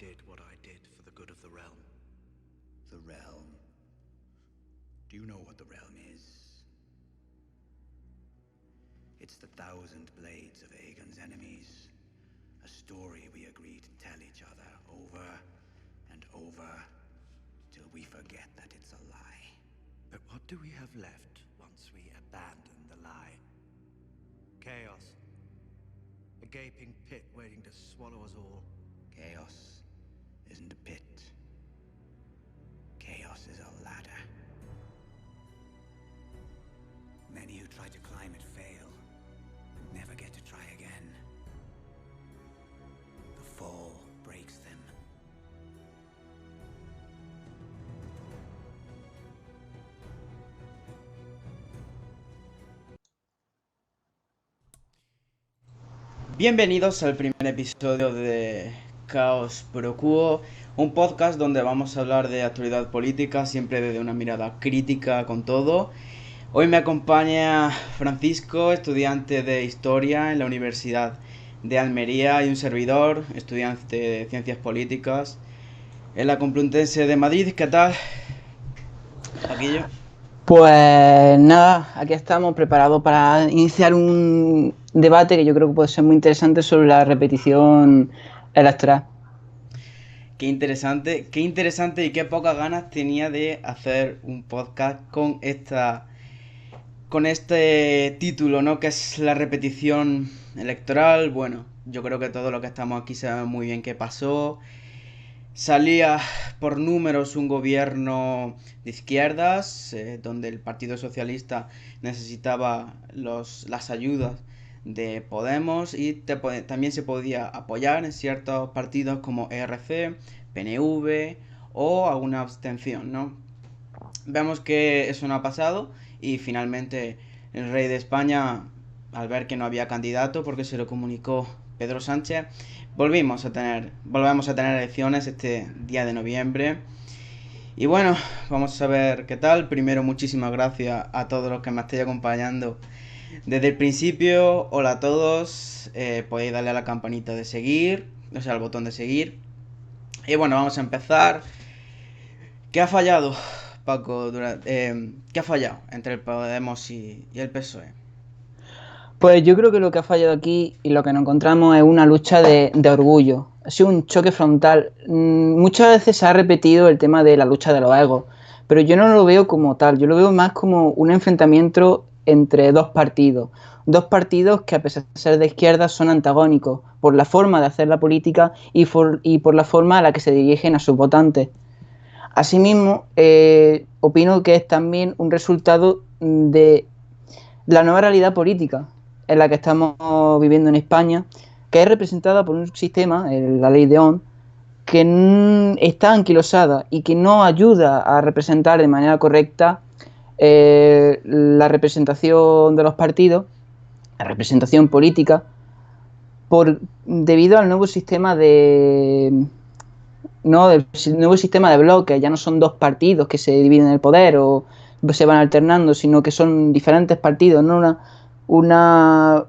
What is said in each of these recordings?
did what I did for the good of the realm. The realm? Do you know what the realm is? It's the thousand blades of Aegon's enemies. A story we agreed to tell each other over and over till we forget that it's a lie. But what do we have left once we abandon the lie? Chaos. A gaping pit waiting to swallow us all. Chaos isn't a pit. Chaos is a ladder. Many who try to climb it fail, never get to try again. The fall breaks them. Bienvenidos al primer episodio de Caos Pro Quo, un podcast donde vamos a hablar de actualidad política, siempre desde una mirada crítica con todo. Hoy me acompaña Francisco, estudiante de Historia en la Universidad de Almería, y un servidor, estudiante de Ciencias Políticas en la Complutense de Madrid. ¿Qué tal, Paquillo? Pues nada, aquí estamos preparados para iniciar un debate que yo creo que puede ser muy interesante sobre la repetición electoral. Qué interesante y qué pocas ganas tenía de hacer un podcast con este título, ¿no? Que es la repetición electoral. Bueno, yo creo que todos los que estamos aquí sabemos muy bien qué pasó. Salía por números un gobierno de izquierdas, donde el Partido Socialista necesitaba las ayudas de Podemos, y también se podía apoyar en ciertos partidos como ERC, PNV o alguna abstención, ¿no? Vemos que eso no ha pasado y finalmente el rey de España, al ver que no había candidato porque se lo comunicó Pedro Sánchez, volvemos a tener elecciones este día de noviembre. Y bueno, vamos a ver qué tal. Primero, muchísimas gracias a todos los que me estéis acompañando desde el principio. Hola a todos. Podéis darle a la campanita de seguir, o sea, al botón de seguir. Y bueno, vamos a empezar. ¿Qué ha fallado, Paco? ¿Qué ha fallado entre el Podemos y el PSOE? Pues yo creo que lo que ha fallado aquí y lo que nos encontramos es una lucha de orgullo. Ha sido un choque frontal. Muchas veces se ha repetido el tema de la lucha de los egos, pero yo no lo veo como tal. Yo lo veo más como un enfrentamiento entre dos partidos. Dos partidos que, a pesar de ser de izquierda, son antagónicos por la forma de hacer la política y por la forma a la que se dirigen a sus votantes. Asimismo, opino que es también un resultado de la nueva realidad política en la que estamos viviendo en España, que es representada por un sistema, la ley de Ohm, que está anquilosada y que no ayuda a representar de manera correcta la representación de los partidos, la representación política, debido al nuevo sistema del nuevo sistema de bloques. Ya no son dos partidos que se dividen el poder o se van alternando, sino que son diferentes partidos, ¿no? Una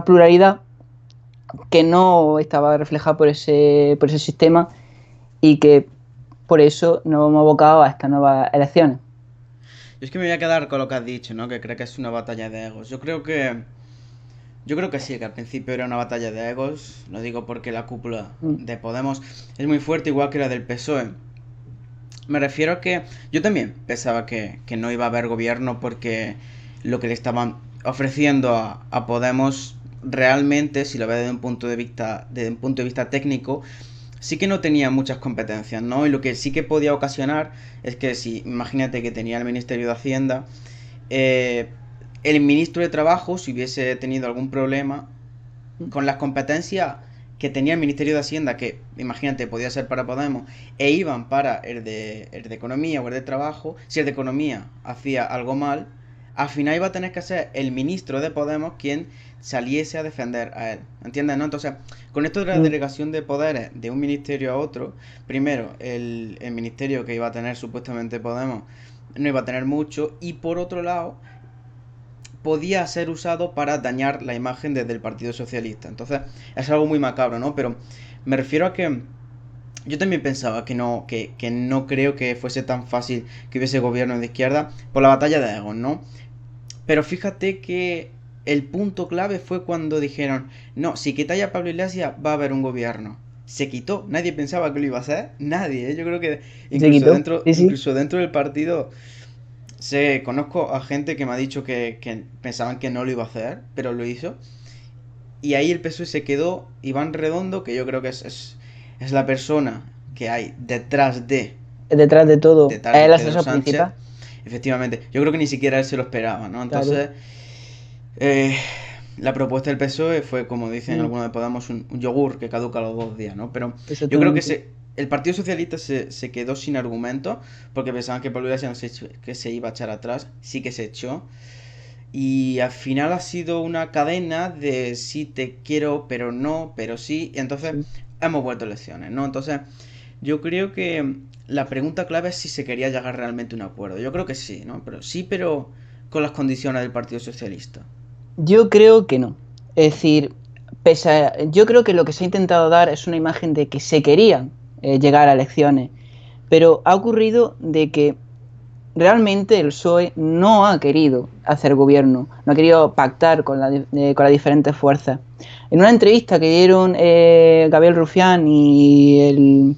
pluralidad que no estaba reflejada por ese sistema, y que por eso nos hemos abocado a estas nuevas elecciones. Yo es que me voy a quedar con lo que has dicho, ¿no? Que creo que es una batalla de egos. Yo creo que sí, que al principio era una batalla de egos. Lo digo porque la cúpula de Podemos es muy fuerte, igual que la del PSOE. Me refiero a que yo también pensaba que no iba a haber gobierno, porque lo que le estaban ofreciendo a Podemos realmente, si lo ves desde un punto de vista técnico, sí que no tenía muchas competencias, ¿no? Y lo que sí que podía ocasionar es que, si imagínate que tenía el Ministerio de Hacienda, el ministro de Trabajo, si hubiese tenido algún problema con las competencias que tenía el Ministerio de Hacienda, que imagínate podía ser para Podemos, e iban para el de Economía o el de Trabajo, si el de Economía hacía algo mal, al final iba a tener que ser el ministro de Podemos quien saliese a defender a él, ¿entiendes, no? Entonces, con esto de la delegación de poderes de un ministerio a otro, primero, el ministerio que iba a tener supuestamente Podemos no iba a tener mucho, y por otro lado, podía ser usado para dañar la imagen desde el Partido Socialista. Entonces, es algo muy macabro, ¿no? Pero me refiero a que Yo también pensaba que no creo que fuese tan fácil que hubiese gobierno de izquierda por la batalla de Egon, ¿no? Pero fíjate que el punto clave fue cuando dijeron, no, si quitáis a Pablo Iglesias va a haber un gobierno. Se quitó, nadie pensaba que lo iba a hacer, nadie, ¿eh? Yo creo que Se quitó, sí, sí. incluso dentro del partido conozco a gente que me ha dicho que pensaban que no lo iba a hacer, pero lo hizo. Y ahí el PSOE se quedó Iván Redondo, que yo creo que es la persona que hay detrás Detrás de todo, detrás es de el Pedro asesor Sánchez. principal. Efectivamente, yo creo que ni siquiera él se lo esperaba, ¿no? Claro. Entonces, eh, la propuesta del PSOE fue, como dicen algunos de Podemos, un yogur que caduca a los 2 días, ¿no? Pero yo creo que Exactamente. el Partido Socialista se quedó sin argumento porque pensaban que Pablo Iglesias que se iba a echar atrás, sí que se echó. Y al final ha sido una cadena de sí te quiero, pero no, pero sí. Y entonces Sí. hemos vuelto a elecciones, ¿no? Entonces, yo creo que la pregunta clave es si se quería llegar realmente a un acuerdo. Yo creo que sí, ¿no? Pero sí, pero con las condiciones del Partido Socialista. Yo creo que no. Es decir, yo creo que lo que se ha intentado dar es una imagen de que se querían llegar a elecciones, pero ha ocurrido de que realmente el PSOE no ha querido hacer gobierno, no ha querido pactar con las diferentes fuerzas. En una entrevista que dieron Gabriel Rufián y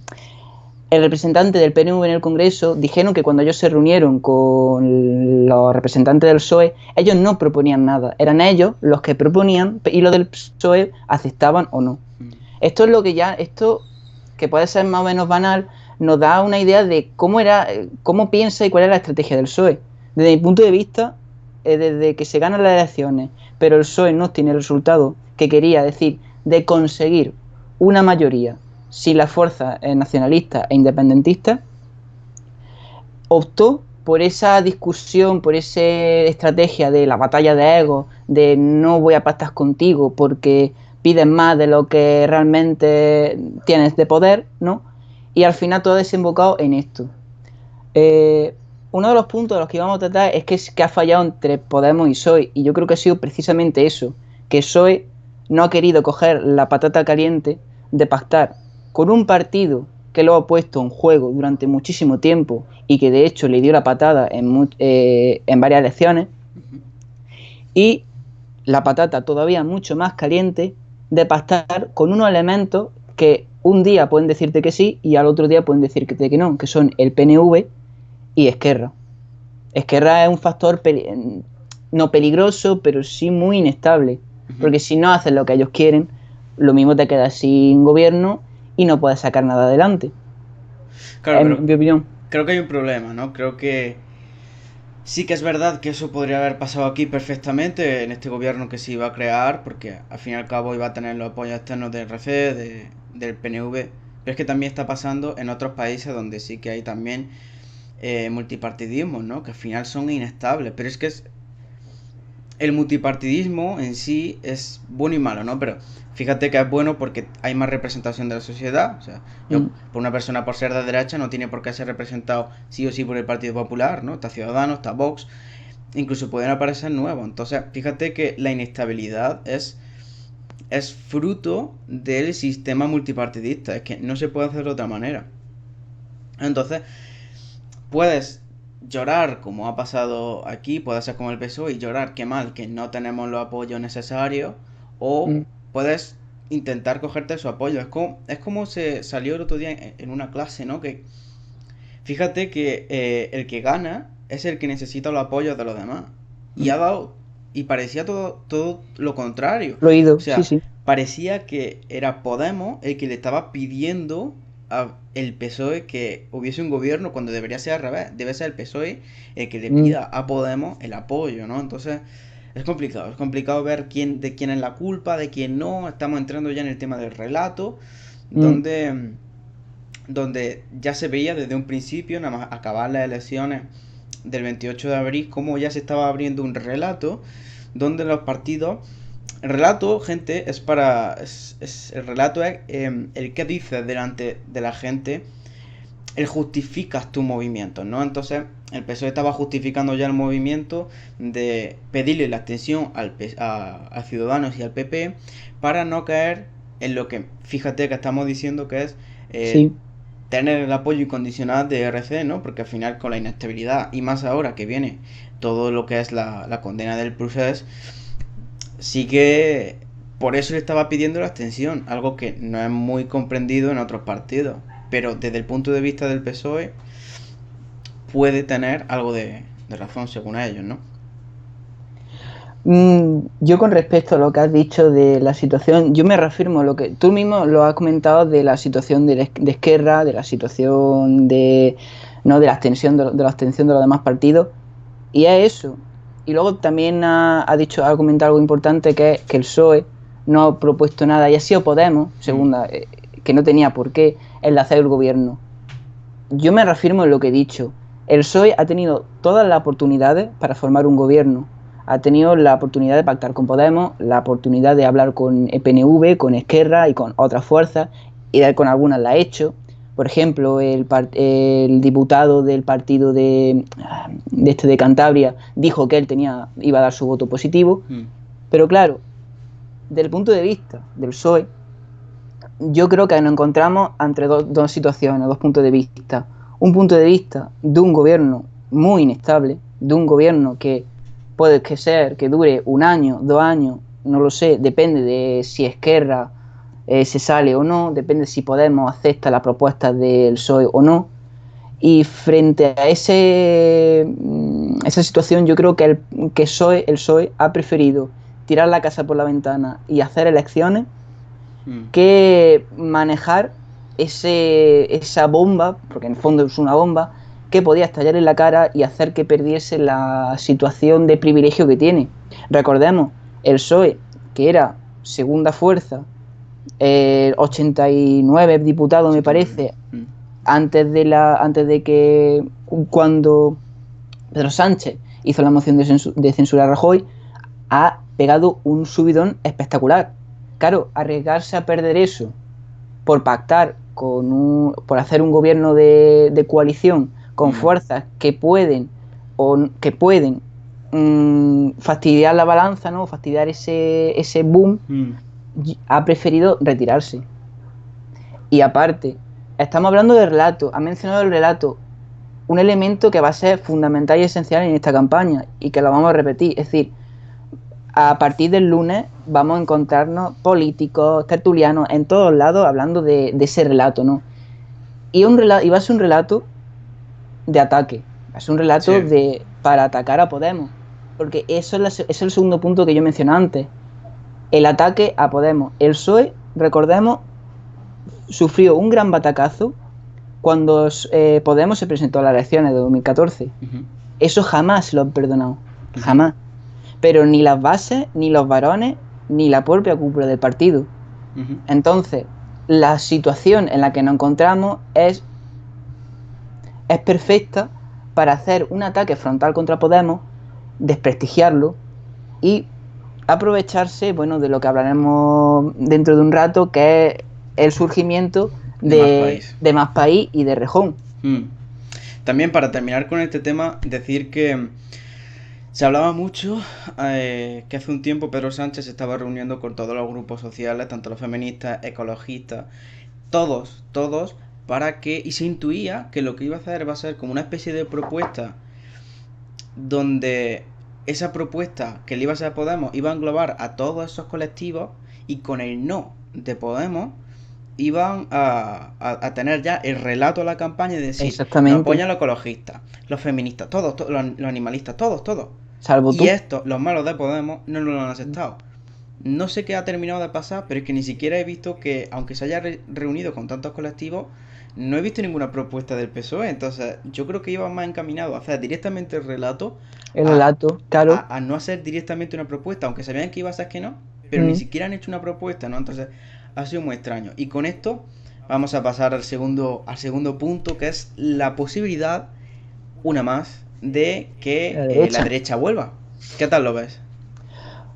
el representante del PNV en el Congreso, dijeron que cuando ellos se reunieron con los representantes del PSOE, ellos no proponían nada, eran ellos los que proponían y los del PSOE aceptaban o no. Esto es lo que esto que puede ser más o menos banal, nos da una idea de cómo piensa y cuál es la estrategia del PSOE. Desde mi punto de vista, desde que se ganan las elecciones, pero el PSOE no tiene el resultado que quería, decir, de conseguir una mayoría sin las fuerzas nacionalistas e independentistas, optó por esa discusión, por esa estrategia de la batalla de egos, de no voy a pactar contigo porque pides más de lo que realmente tienes de poder, ¿no? Y al final todo ha desembocado en esto. Uno de los puntos de los que íbamos a tratar es que ha fallado entre Podemos y PSOE, y yo creo que ha sido precisamente eso, que PSOE no ha querido coger la patata caliente de pactar con un partido que lo ha puesto en juego durante muchísimo tiempo y que de hecho le dio la patada en varias elecciones, y la patata todavía mucho más caliente de pactar con unos elementos que un día pueden decirte que sí y al otro día pueden decirte que no, que son el PNV y Esquerra. Esquerra es un factor no peligroso, pero sí muy inestable, porque si no haces lo que ellos quieren, lo mismo te quedas sin gobierno y no puedes sacar nada adelante. Claro, pero En mi opinión. creo que hay un problema, ¿no? Creo que sí que es verdad que eso podría haber pasado aquí perfectamente en este gobierno que se iba a crear, porque al fin y al cabo iba a tener los apoyos externos del RC, del PNV, pero es que también está pasando en otros países donde sí que hay también multipartidismo, ¿no? Que al final son inestables, pero es que el multipartidismo en sí es bueno y malo, ¿no? Pero fíjate que es bueno porque hay más representación de la sociedad. O sea, por una persona por ser de derecha no tiene por qué ser representado sí o sí por el Partido Popular, ¿no? Está Ciudadanos, está Vox, incluso pueden aparecer nuevos. Entonces, fíjate que la inestabilidad es fruto del sistema multipartidista. Es que no se puede hacer de otra manera. Entonces, puedes llorar como ha pasado aquí, puedes ser como el PSOE y llorar qué mal que no tenemos los apoyos necesarios, o puedes intentar cogerte su apoyo. Es como se salió el otro día en una clase, ¿no? Que fíjate que el que gana es el que necesita los apoyos de los demás. Y ha dado, y parecía todo lo contrario. Lo he oído, O sea, sí. parecía que era Podemos el que le estaba pidiendo el PSOE que hubiese un gobierno cuando debería ser al revés. Debe ser el PSOE el que le pida a Podemos el apoyo, ¿no? Entonces es complicado ver de quién es la culpa, de quién no. Estamos entrando ya en el tema del relato, donde ya se veía desde un principio, nada más acabar las elecciones del 28 de abril, como ya se estaba abriendo un relato donde los partidos... El relato, gente, el relato es el que dices delante de la gente, el justificas tu movimiento, ¿no? Entonces, el PSOE estaba justificando ya el movimiento de pedirle la abstención a Ciudadanos y al PP para no caer en lo que, fíjate que estamos diciendo que es tener el apoyo incondicional de RC, ¿no? Porque al final con la inestabilidad, y más ahora que viene todo lo que es la condena del procés, sí que por eso le estaba pidiendo la extensión, algo que no es muy comprendido en otros partidos, pero desde el punto de vista del PSOE puede tener algo de razón según ellos, ¿no? Yo con respecto a lo que has dicho de la situación, yo me reafirmo a lo que tú mismo lo has comentado de la situación de Esquerra, de la situación de la abstención de la abstención de los demás partidos, y es eso. Y luego también ha comentado algo importante, que es que el PSOE no ha propuesto nada, y ha sido Podemos, segunda, que no tenía por qué enlazar el gobierno. Yo me reafirmo en lo que he dicho. El PSOE ha tenido todas las oportunidades para formar un gobierno. Ha tenido la oportunidad de pactar con Podemos, la oportunidad de hablar con el PNV, con Esquerra y con otras fuerzas, y con algunas la ha hecho. Por ejemplo, el diputado del partido de Cantabria dijo que él iba a dar su voto positivo. Pero claro, desde el punto de vista del PSOE, yo creo que nos encontramos entre dos situaciones, dos puntos de vista. Un punto de vista de un gobierno muy inestable, de un gobierno que puede ser que dure 1 año, 2 años, no lo sé, depende de si Esquerra se sale o no, depende si Podemos acepta la propuesta del PSOE o no. Y frente a esa situación, yo creo que el PSOE ha preferido tirar la casa por la ventana y hacer elecciones que manejar esa bomba, porque en el fondo es una bomba, que podía estallar en la cara y hacer que perdiese la situación de privilegio que tiene. Recordemos, el PSOE, que era segunda fuerza, 89 diputados, me parece, antes de que, cuando Pedro Sánchez hizo la moción de censura a Rajoy, ha pegado un subidón espectacular. Claro, arriesgarse a perder eso por pactar por hacer un gobierno de coalición con fuerzas que pueden fastidiar la balanza, ¿no? Fastidiar ese boom, ha preferido retirarse. Y aparte, estamos hablando de relato, ha mencionado el relato, un elemento que va a ser fundamental y esencial en esta campaña, y que lo vamos a repetir. Es decir, a partir del lunes vamos a encontrarnos políticos, tertulianos, en todos lados hablando de ese relato, ¿no? Y va a ser un relato de ataque, va a ser un relato para atacar a Podemos, porque eso es el segundo punto que yo mencioné antes, el ataque a Podemos. El PSOE, recordemos, sufrió un gran batacazo cuando Podemos se presentó a las elecciones de 2014. Eso jamás se lo han perdonado, jamás. Pero ni las bases, ni los varones, ni la propia cúpula del partido. Entonces, la situación en la que nos encontramos es perfecta para hacer un ataque frontal contra Podemos, desprestigiarlo y aprovecharse, bueno, de lo que hablaremos dentro de un rato, que es el surgimiento de Más País y de Rejón. También, para terminar con este tema, decir que se hablaba mucho que hace un tiempo Pedro Sánchez se estaba reuniendo con todos los grupos sociales, tanto los feministas, ecologistas, todos, y se intuía que lo que iba a hacer va a ser como una especie de propuesta, donde esa propuesta que le iba a hacer a Podemos iba a englobar a todos esos colectivos, y con el no de Podemos iban a tener ya el relato de la campaña, de decir, nos apoyan los ecologistas, los feministas, todos, los animalistas, todos. Salvo tú. Y estos, los malos de Podemos, no lo han aceptado. No sé qué ha terminado de pasar, pero es que ni siquiera he visto que, aunque se haya reunido con tantos colectivos, no he visto ninguna propuesta del PSOE. Entonces, yo creo que iba más encaminado a hacer directamente el relato. Claro. A no hacer directamente una propuesta, aunque sabían que iba a ser que no, pero ni siquiera han hecho una propuesta, ¿no? Entonces, ha sido muy extraño. Y con esto vamos a pasar al segundo punto, que es la posibilidad, una más, de que la derecha vuelva. ¿Qué tal lo ves?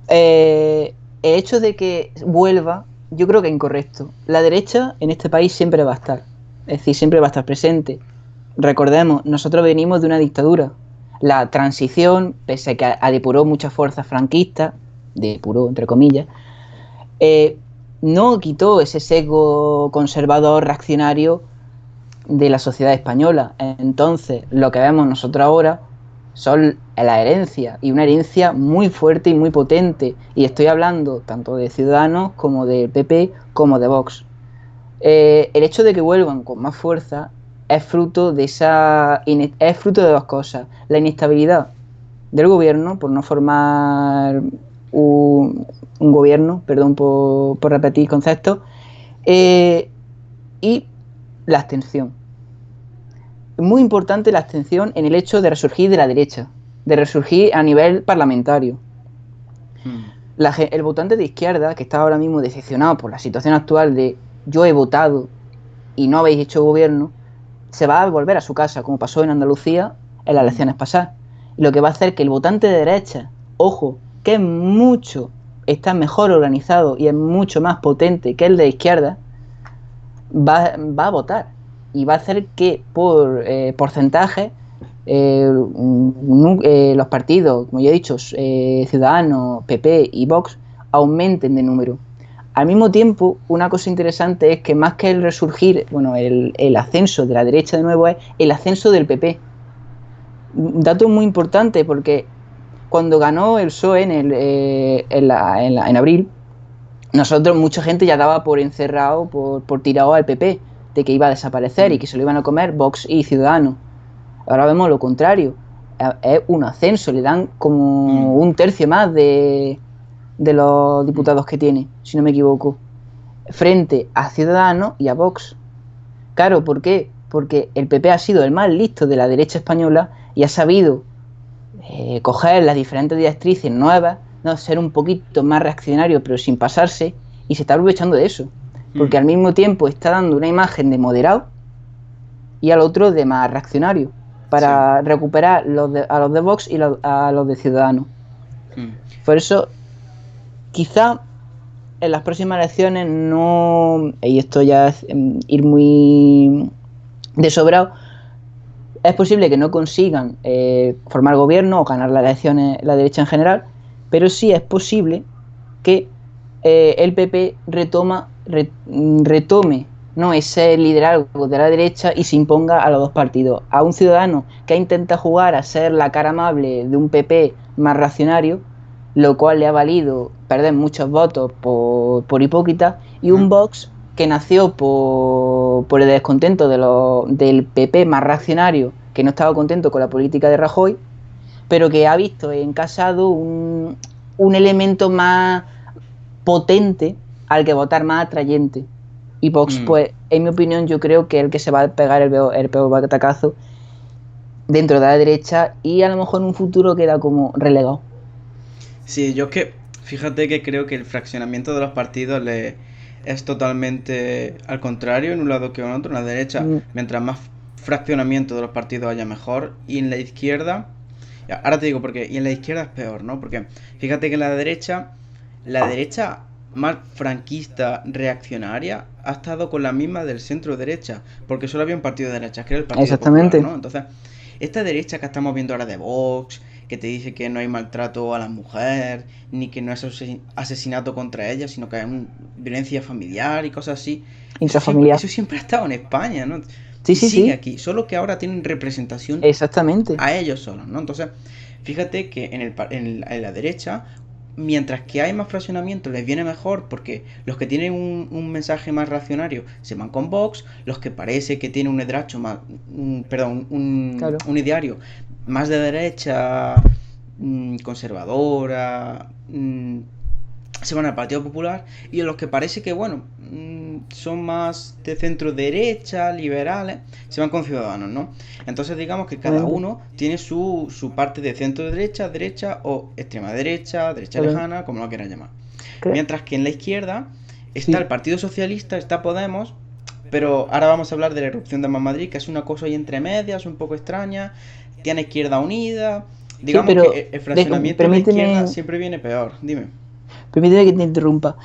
El hecho de que vuelva, yo creo que es incorrecto. La derecha en este país siempre va a estar, es decir, siempre va a estar presente. Recordemos, nosotros venimos de una dictadura. La transición, pese a que depuró muchas fuerzas franquistas, depuró entre comillas, no quitó ese sesgo conservador reaccionario de la sociedad española. Entonces, lo que vemos nosotros ahora son la herencia, y una herencia muy fuerte y muy potente. Y estoy hablando tanto de Ciudadanos como del PP como de Vox. El hecho de que vuelvan con más fuerza es fruto de dos cosas: la inestabilidad del gobierno por no formar un gobierno, perdón por repetir conceptos, y la abstención. Muy importante la abstención en el hecho de resurgir de la derecha, de resurgir a nivel parlamentario. El votante de izquierda, que está ahora mismo decepcionado por la situación actual de yo he votado y no habéis hecho gobierno, se va a volver a su casa, como pasó en Andalucía en las elecciones pasadas. Y lo que va a hacer que el votante de derecha, ojo, que está mejor organizado y es mucho más potente que el de izquierda, va a votar. Y va a hacer que por porcentaje los partidos, como ya he dicho, Ciudadanos, PP y Vox, aumenten de número. Al mismo tiempo, una cosa interesante es que más que el resurgir, bueno, el ascenso de la derecha de nuevo es el ascenso del PP. Un dato muy importante, porque cuando ganó el PSOE en abril, mucha gente ya daba por encerrado, por tirado al PP, de que iba a desaparecer y que se lo iban a comer Vox y Ciudadanos. Ahora vemos lo contrario, es un ascenso, le dan como un tercio más de los diputados que tiene, si no me equivoco, frente a Ciudadanos y a Vox. Claro, ¿por qué? Porque el PP ha sido el más listo de la derecha española y ha sabido coger las diferentes directrices nuevas, ¿no? Ser un poquito más reaccionario pero sin pasarse, y se está aprovechando de eso, porque al mismo tiempo está dando una imagen de moderado y al otro de más reaccionario, para recuperar a los de Vox y a los de Ciudadanos. Por eso, quizá en las próximas elecciones no, y esto ya es ir muy de sobrado, es posible que no consigan formar gobierno o ganar las elecciones la derecha en general, pero sí es posible que el PP retome, ¿no?, ese liderazgo de la derecha y se imponga a los dos partidos. A un Ciudadano que intenta jugar a ser la cara amable de un PP más reaccionario, lo cual le ha valido perder muchos votos por hipócrita, y un Vox que nació por el descontento del PP más reaccionario, que no estaba contento con la política de Rajoy, pero que ha visto en Casado un elemento más potente al que votar, más atrayente. Y Vox, pues, en mi opinión, yo creo que es el que se va a pegar el peor batacazo dentro de la derecha, y a lo mejor en un futuro queda como relegado. Sí, yo es que, fíjate que creo que el fraccionamiento de los partidos es totalmente al contrario en un lado que en otro. En la derecha, mientras más fraccionamiento de los partidos haya, mejor. Y en la izquierda, ahora te digo por qué, y en la izquierda es peor, ¿no? Porque fíjate que en la derecha más franquista, reaccionaria, ha estado con la misma del centro derecha, porque solo había un partido de derecha, que era el Partido Popular, ¿no? Entonces, esta derecha que estamos viendo ahora de Vox, que te dice que no hay maltrato a las mujeres, ni que no es asesinato contra ellas, sino que hay violencia familiar y cosas así. Intrafamiliar. Eso siempre ha estado en España, ¿no? Sí. Aquí, solo que ahora tienen representación a ellos solos, ¿no? Entonces, fíjate que en la derecha, mientras que hay más fraccionamiento, les viene mejor, porque los que tienen un mensaje más reaccionario se van con Vox, los que parece que tienen un ideario más de derecha, conservadora, se van al Partido Popular, y los que parece que, bueno, son más de centro derecha, liberales, se van con Ciudadanos, ¿no? Entonces digamos que cada uno tiene su parte de centro derecha, derecha o extrema derecha, derecha lejana, como lo quieran llamar. Mientras que en la izquierda está el Partido Socialista, está Podemos, pero ahora vamos a hablar de la irrupción de Más Madrid, que es una cosa ahí entre medias, un poco extraña. Tiene Izquierda Unida. Digamos que el fraccionamiento de la izquierda siempre viene peor. Dime. Permíteme que te interrumpa.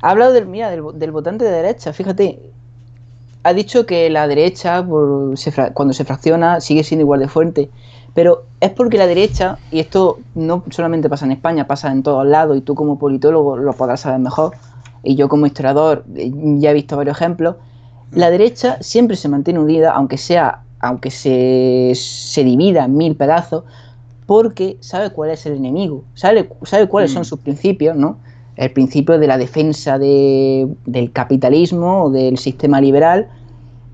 Ha hablado del votante de derecha, fíjate. Ha dicho que la derecha, cuando se fracciona, sigue siendo igual de fuerte. Pero es porque la derecha, y esto no solamente pasa en España, pasa en todos lados, y tú como politólogo lo podrás saber mejor, y yo como historiador ya he visto varios ejemplos. La derecha siempre se mantiene unida, aunque se divida en 1000 pedazos, porque sabe cuál es el enemigo, sabe cuáles son sus principios, ¿no? El principio de la defensa del capitalismo o del sistema liberal,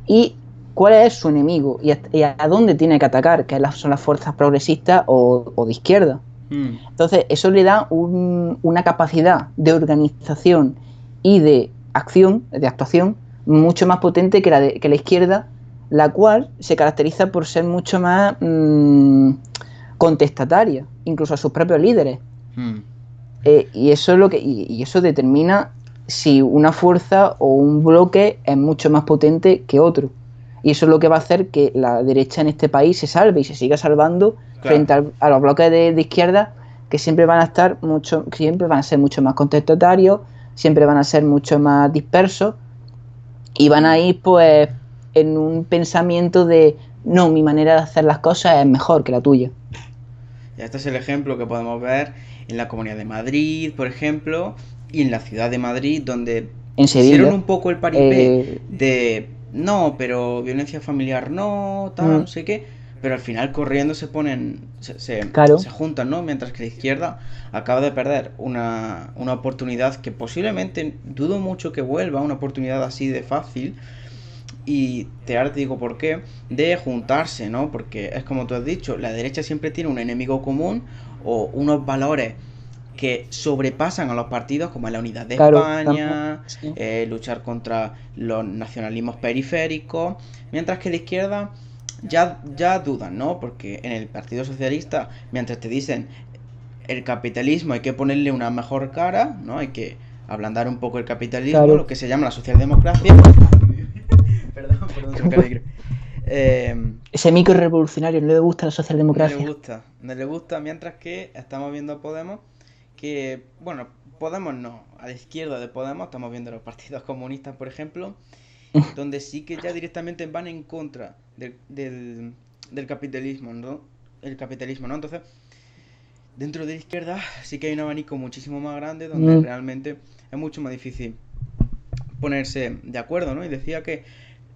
y cuál es su enemigo y a dónde tiene que atacar, que son las fuerzas progresistas o de izquierda. Entonces, eso le da una capacidad de organización y de actuación mucho más potente que la izquierda, la cual se caracteriza por ser mucho más contestataria, incluso a sus propios líderes. Y eso es y eso determina si una fuerza o un bloque es mucho más potente que otro. Y eso es lo que va a hacer que la derecha en este país se salve y se siga salvando frente a los bloques de izquierda, que siempre van a ser mucho más contestatarios, siempre van a ser mucho más dispersos y van a ir pues en un pensamiento de no, mi manera de hacer las cosas es mejor que la tuya. Y este es el ejemplo que podemos ver en la Comunidad de Madrid, por ejemplo, y en la ciudad de Madrid, donde en Sevilla, hicieron un poco el paripé de no, pero violencia familiar no, tal, no sé qué, pero al final corriendo se ponen, se juntan, ¿no? Mientras que la izquierda acaba de perder una oportunidad que posiblemente, dudo mucho que vuelva, una oportunidad así de fácil. Y ahora te digo por qué, de juntarse, ¿no? Porque es como tú has dicho, la derecha siempre tiene un enemigo común o unos valores que sobrepasan a los partidos, como la unidad de España, luchar contra los nacionalismos periféricos, mientras que la izquierda ya dudan, ¿no? Porque en el Partido Socialista, mientras te dicen el capitalismo hay que ponerle una mejor cara, ¿no? Hay que ablandar un poco el capitalismo, lo que se llama la socialdemocracia. Perdón, se me cae el micro. Ese micro revolucionario no le gusta a la socialdemocracia. No le gusta, mientras que estamos viendo a Podemos, que, bueno, Podemos no, a la izquierda de Podemos estamos viendo los partidos comunistas, por ejemplo, donde sí que ya directamente van en contra del capitalismo, ¿no? El capitalismo, ¿no? Entonces, dentro de la izquierda sí que hay un abanico muchísimo más grande donde realmente es mucho más difícil ponerse de acuerdo, ¿no? Y decía que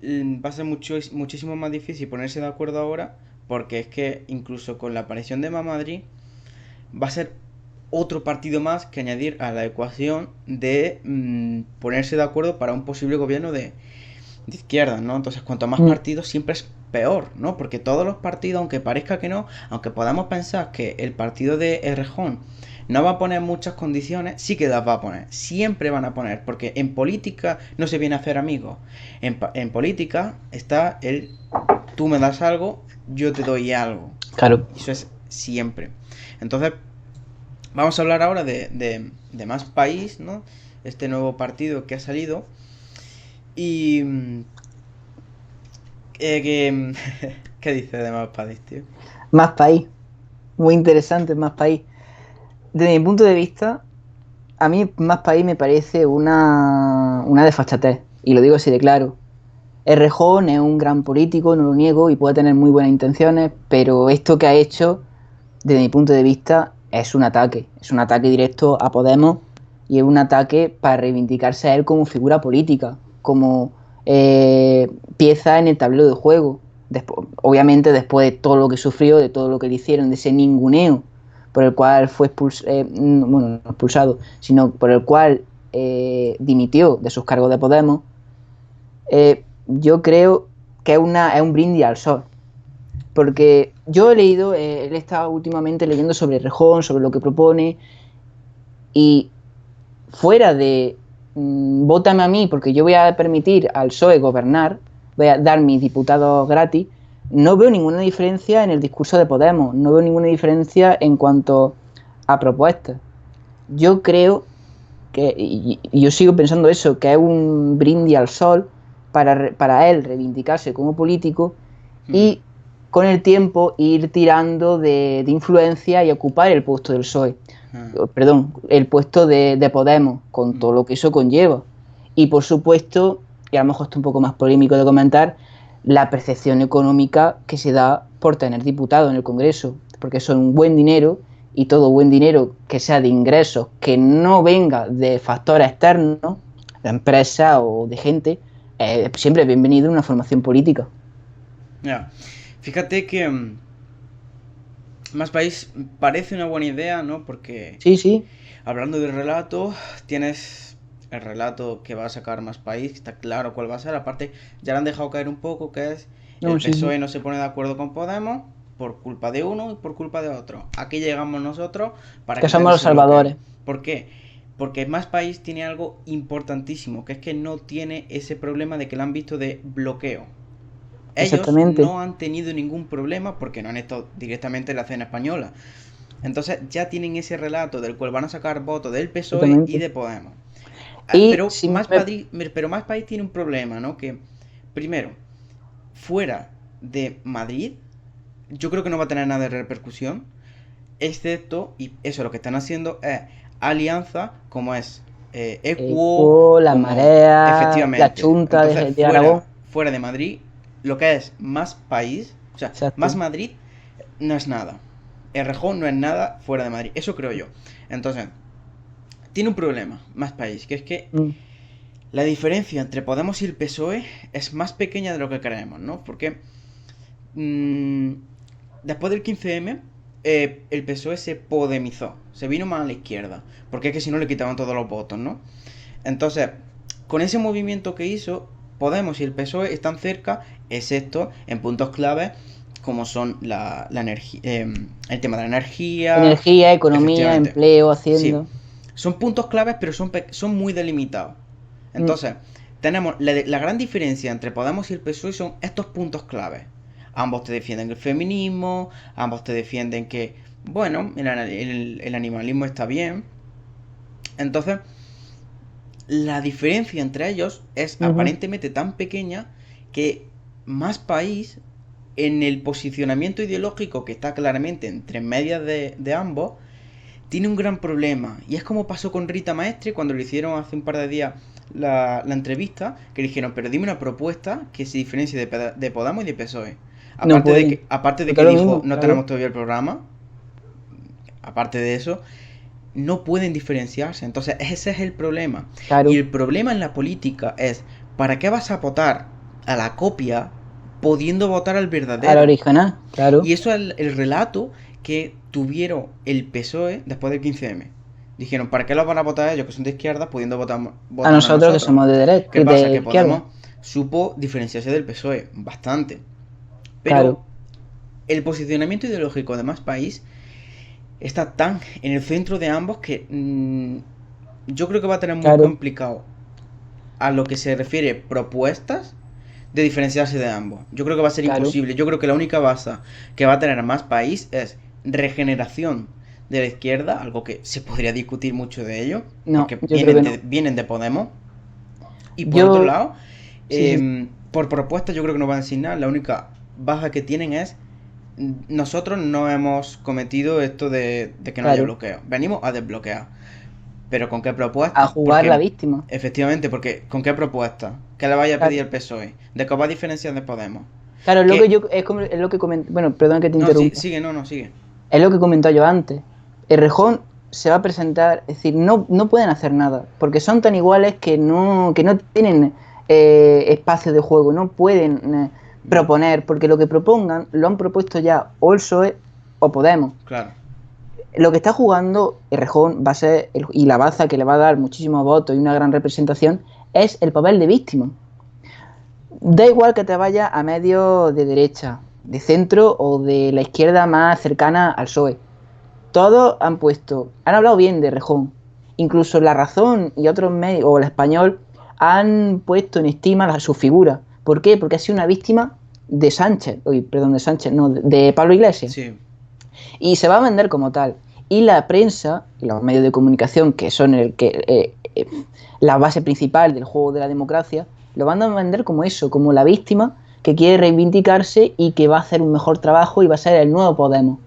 va a ser muchísimo más difícil ponerse de acuerdo ahora, porque es que incluso con la aparición de Madrid va a ser otro partido más que añadir a la ecuación de ponerse de acuerdo para un posible gobierno de izquierda, ¿no? Entonces, cuanto más partidos siempre es peor, ¿no? Porque todos los partidos, aunque parezca que no, aunque podamos pensar que el partido de Errejón no va a poner muchas condiciones, sí que las va a poner, siempre van a poner, porque en política no se viene a hacer amigos, en política está el tú me das algo, yo te doy algo, claro, eso es siempre. Entonces vamos a hablar ahora de Más País, ¿no? Este nuevo partido que ha salido y ¿qué dice de Más País, tío? Más País, muy interesante Más País. Desde mi punto de vista, a mí Más País me parece una desfachatez, y lo digo así de claro. Errejón es un gran político, no lo niego, y puede tener muy buenas intenciones, pero esto que ha hecho, desde mi punto de vista, es un ataque directo a Podemos, y es un ataque para reivindicarse a él como figura política, como pieza en el tablero de juego. Obviamente después de todo lo que sufrió, de todo lo que le hicieron, de ese ninguneo por el cual fue expulsado, sino por el cual dimitió de sus cargos de Podemos, yo creo que es un brindis al sol. Porque yo he estado últimamente leyendo sobre Errejón, sobre lo que propone, y fuera de vótame a mí porque yo voy a permitir al PSOE gobernar, voy a dar mis diputados gratis, no veo ninguna diferencia en el discurso de Podemos, no veo ninguna diferencia en cuanto a propuestas. Yo creo que, y yo sigo pensando eso, que es un brindis al sol para él reivindicarse como político y con el tiempo ir tirando de influencia y ocupar el puesto del PSOE. Perdón, el puesto de Podemos, con todo lo que eso conlleva. Y por supuesto, y a lo mejor esto es un poco más polémico de comentar, la percepción económica que se da por tener diputado en el Congreso, porque son un buen dinero, y todo buen dinero que sea de ingresos, que no venga de factores externos, de empresas o de gente, siempre es bienvenido una formación política. Ya. Fíjate que Más País parece una buena idea, ¿no? Porque Sí. hablando de relato, tienes el relato que va a sacar Más País, está claro cuál va a ser. Aparte, ya lo han dejado caer un poco, que es No, el sí. PSOE no se pone de acuerdo con Podemos por culpa de uno y por culpa de otro. Aquí llegamos nosotros para Que somos los quitar ese bloqueo. salvadores. ¿Por qué? Porque Más País tiene algo importantísimo, que es que no tiene ese problema de que lo han visto de bloqueo. Ellos Exactamente. no han tenido ningún problema porque no han estado directamente en la escena española. Entonces ya tienen ese relato del cual van a sacar votos del PSOE Exactamente. y de Podemos. Y Pero, si Más me- País, pero Más País tiene un problema, ¿no? Que, primero, fuera de Madrid, yo creo que no va a tener nada de repercusión, excepto, y eso lo que están haciendo es alianza, como es Equo, La como Marea, efectivamente. la Chunta Entonces, de Aragón. fuera de Madrid, lo que es Más País, o sea, Exacto. Más Madrid no es nada. Errejón no es nada fuera de Madrid, eso creo yo. Entonces, tiene un problema Más País, que es que Mm, la diferencia entre Podemos y el PSOE es más pequeña de lo que creemos, ¿no? Porque después del 15M, el PSOE se podemizó, se vino más a la izquierda, porque es que si no le quitaban todos los votos, ¿no? Entonces, con ese movimiento que hizo, Podemos y el PSOE están cerca, excepto en puntos clave como son la energía, el tema de la energía, Energía, economía, efectivamente. empleo, Sí, hacienda. son puntos claves, pero son muy delimitados. Entonces, tenemos la gran diferencia entre Podemos y el PSOE son estos puntos claves. Ambos te defienden el feminismo, ambos te defienden que, bueno, el animalismo está bien. Entonces, la diferencia entre ellos es Ujú. aparentemente tan pequeña que Más País, en el posicionamiento ideológico que está claramente entre medias de ambos, tiene un gran problema. Y es como pasó con Rita Maestre cuando le hicieron hace un par de días la entrevista, que le dijeron, pero dime una propuesta que se diferencie de Podemos y de PSOE. No Aparte de pueden. que, aparte de Porque que es lo dijo, mismo, no claro. tenemos todavía el programa, aparte de eso, no pueden diferenciarse. Entonces, ese es el problema. Claro. Y el problema en la política es, ¿para qué vas a votar a la copia pudiendo votar al verdadero? Al original, claro. Y eso es el relato que tuvieron el PSOE después del 15M. Dijeron, ¿para qué los van a votar ellos que son de izquierda pudiendo votar A nosotros que somos de derecha, ¿Qué pasa? de Que izquierda. Podemos supo diferenciarse del PSOE bastante. Pero Claro. el posicionamiento ideológico de Más País está tan en el centro de ambos que yo creo que va a tener muy Claro. complicado a lo que se refiere propuestas de diferenciarse de ambos. Yo creo que va a ser Claro. imposible. Yo creo que la única base que va a tener Más País es regeneración de la izquierda, algo que se podría discutir mucho de ello, No, porque yo creo que vienen de Podemos. Y por Yo- otro lado, Sí. por propuesta yo creo que no van a decir nada. La única baja que tienen es nosotros no hemos cometido esto de que no haya Claro. bloqueo. Venimos a desbloquear. Pero ¿con qué propuesta? A jugar Porque- la víctima. Efectivamente, porque ¿con qué propuesta? ¿Qué le vaya a Claro. pedir el PSOE? ¿De qué os va a diferenciar de Podemos? Claro, es lo ¿Qué? que yo es lo que comenté. Bueno, perdón que te No, interrumpa. sigue, no, sigue. Es lo que comentaba yo antes. Errejón se va a presentar, es decir, no pueden hacer nada, porque son tan iguales que no tienen espacio de juego, no pueden proponer, porque lo que propongan lo han propuesto ya o el PSOE o Podemos. Claro. Lo que está jugando Errejón va a ser, y la baza que le va a dar muchísimos votos y una gran representación, es el papel de víctima. Da igual que te vayas a medios de derecha, de centro o de la izquierda más cercana al PSOE. Todos han hablado bien de Errejón. Incluso La Razón y otros medios, o El Español, han puesto en estima su figura. ¿Por qué? Porque ha sido una víctima de Sánchez, de Pablo Iglesias. Sí. Y se va a vender como tal. Y la prensa y los medios de comunicación, que son la base principal del juego de la democracia, lo van a vender como eso, como la víctima que quiere reivindicarse y que va a hacer un mejor trabajo y va a ser el nuevo Podemos.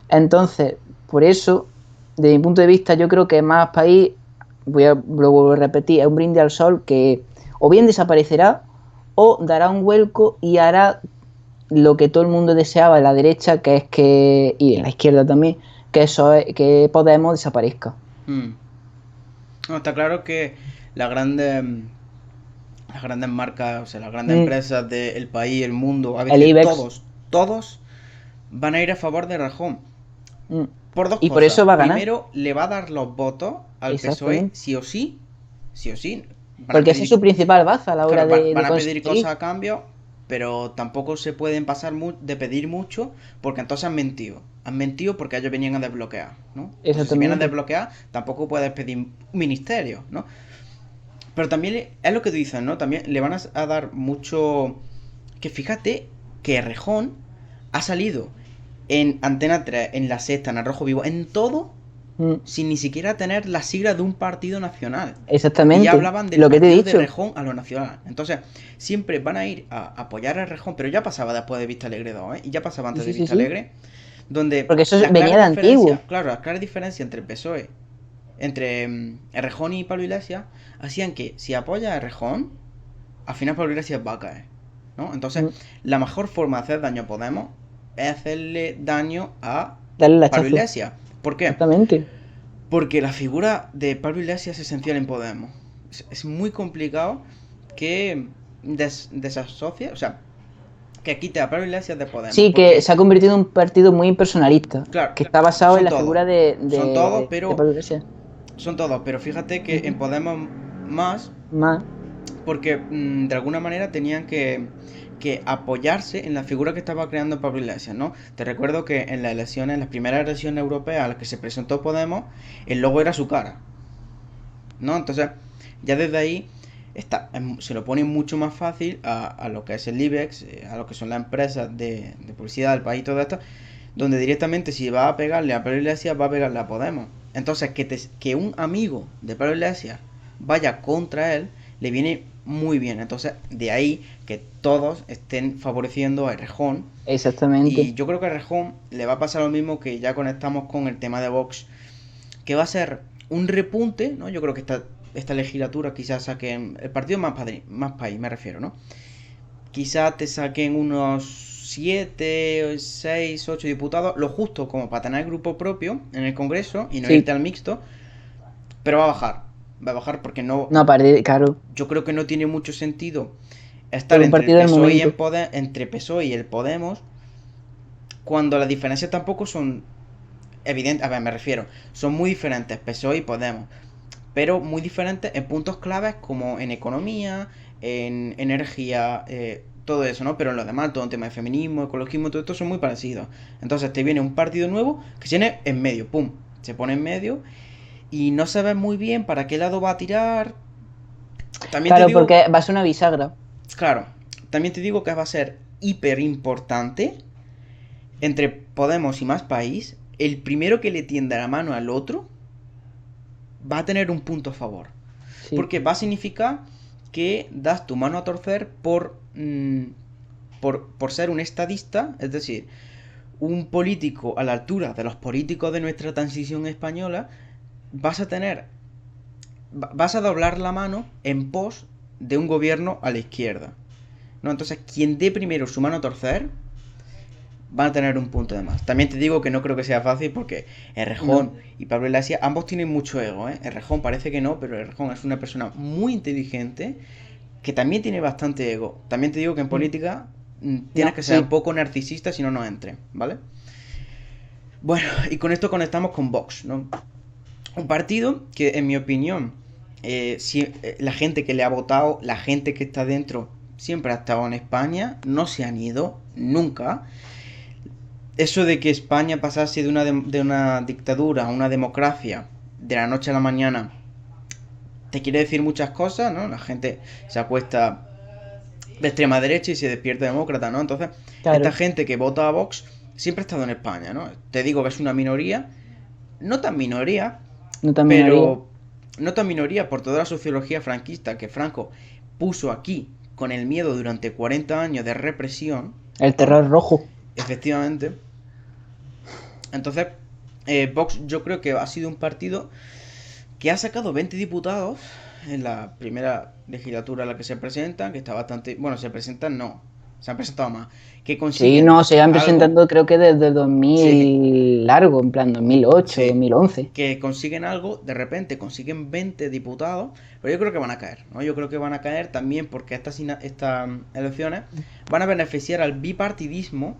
Entonces, por eso, desde mi punto de vista, yo creo que Más País, vuelvo a repetir, es un brindis al sol que o bien desaparecerá o dará un vuelco y hará lo que todo el mundo deseaba en la derecha, que es que, y en la izquierda también, que Podemos desaparezca. No, está claro que la grande las grandes marcas, o sea, las grandes empresas del país, el mundo, a El veces IBEX. todos van a ir a favor de Rejón. Mm. Por dos Y cosas. por eso va a ganar. Primero, le va a dar los votos al PSOE, Exactamente. sí o sí. Sí o sí. Porque esa es su principal baza a la hora claro, de van a pedir conseguir. cosas a cambio, pero tampoco se pueden pasar de pedir mucho, porque entonces han mentido. Han mentido porque ellos venían a desbloquear, ¿no? Entonces, si vienen a Exactamente. desbloquear, tampoco puedes pedir un ministerio, ¿no? Pero también es lo que tú dices, ¿no? También le van a dar mucho... Que fíjate que Rejón ha salido en Antena 3, en La Sexta, en El Rojo Vivo, en todo, Mm. sin ni siquiera tener la sigla de un partido nacional. Y Exactamente. ya hablaban del Lo que te he partido de dicho. Rejón a lo nacional. Entonces, siempre van a ir a apoyar a Rejón, pero ya pasaba después de Vista Alegre 2, ¿eh? Y ya pasaba antes Sí, de sí, Vista sí. Alegre, donde Porque eso la venía clara de diferencia, antiguo. claro, la clara diferencia entre el PSOE, entre Errejón y Pablo Iglesias, hacían que si apoyas a Errejón, al final Pablo Iglesias va a caer, ¿no? Entonces, Mm. la mejor forma de hacer daño a Podemos es hacerle daño a Darle la Pablo chazo. Iglesias. ¿Por qué? Exactamente. Porque la figura de Pablo Iglesias es esencial en Podemos. Es muy complicado que desasocie, o sea, que quite a Pablo Iglesias de Podemos. Sí, porque, que se ha convertido en un partido muy personalista. claro, Que está basado son en la todos. figura Son todos, pero de Pablo Iglesias. son todos, pero fíjate que en Podemos más, Más. porque de alguna manera tenían que apoyarse en la figura que estaba creando Pablo Iglesias, ¿no? Te recuerdo que en las elecciones, en las primeras elecciones europeas a las que se presentó Podemos, el logo era su cara, ¿no? Entonces, ya desde ahí se lo pone mucho más fácil a lo que es el IBEX, a lo que son las empresas de publicidad del país y todo esto, donde directamente si va a pegarle a Pablo Iglesias, va a pegarle a Podemos. Entonces, que un amigo de Pablo Iglesias vaya contra él, le viene muy bien. Entonces, de ahí que todos estén favoreciendo a Errejón. Exactamente. Y yo creo que a Errejón le va a pasar lo mismo que ya conectamos con el tema de Vox, que va a ser un repunte, ¿no? Yo creo que esta legislatura quizás saquen el partido más país, me refiero, ¿no? Quizás te saquen unos 7, 6, 8 diputados, lo justo como para tener grupo propio en el Congreso y no Sí. irte al mixto, pero va a bajar porque no, claro. yo creo que no tiene mucho sentido estar Por un entre partido el del PSOE y momento. entre PSOE y el Podemos cuando las diferencias tampoco son evidentes. A ver, me refiero, son muy diferentes PSOE y Podemos, pero muy diferentes en puntos claves como en economía, en energía, todo eso, ¿no? Pero en lo demás, todo el tema de feminismo, ecologismo, todo esto son muy parecidos. Entonces te viene un partido nuevo que se viene en medio, pum, se pone en medio y no sabes muy bien para qué lado va a tirar. También Claro, te digo, porque va a ser una bisagra. claro, también te digo que va a ser hiper importante entre Podemos y Más País. El primero que le tienda la mano al otro va a tener un punto a favor. Sí. Porque va a significar que das tu mano a torcer por ser un estadista, es decir, un político a la altura de los políticos de nuestra transición española. Vas a doblar la mano en pos de un gobierno a la izquierda, ¿no? Entonces, quien dé primero su mano a torcer van a tener un punto de más. También te digo que no creo que sea fácil porque Errejón y Pablo Iglesias ambos tienen mucho ego, ¿eh? Errejón parece que no, pero Errejón es una persona muy inteligente que también tiene bastante ego. También te digo que en política tienes que ser un poco narcisista si no entre, ¿vale? Bueno, y con esto conectamos con Vox, ¿no? Un partido que, en mi opinión, la gente que le ha votado, la gente que está dentro, siempre ha estado en España, no se han ido nunca. Eso de que España pasase de una dictadura a una democracia de la noche a la mañana te quiere decir muchas cosas, ¿no? La gente se acuesta de extrema derecha y se despierta demócrata, ¿no? Entonces, claro, esta gente que vota a Vox siempre ha estado en España, ¿no? Te digo que es una minoría, no tan minoría, no tan minoría por toda la sociología franquista que Franco puso aquí con el miedo durante 40 años de represión. El terror rojo. Efectivamente. Entonces, Vox yo creo que ha sido un partido que ha sacado 20 diputados en la primera legislatura a la que se presentan, que está bastante... Bueno, se presentan no. se han presentado más. Que Sí, consiguen no, se van algo, presentando creo que desde 2000 sí, largo, en plan 2008, sí, 2011. que consiguen algo, de repente consiguen 20 diputados, pero yo creo que van a caer, ¿no? Yo creo que van a caer también porque estas elecciones van a beneficiar al bipartidismo.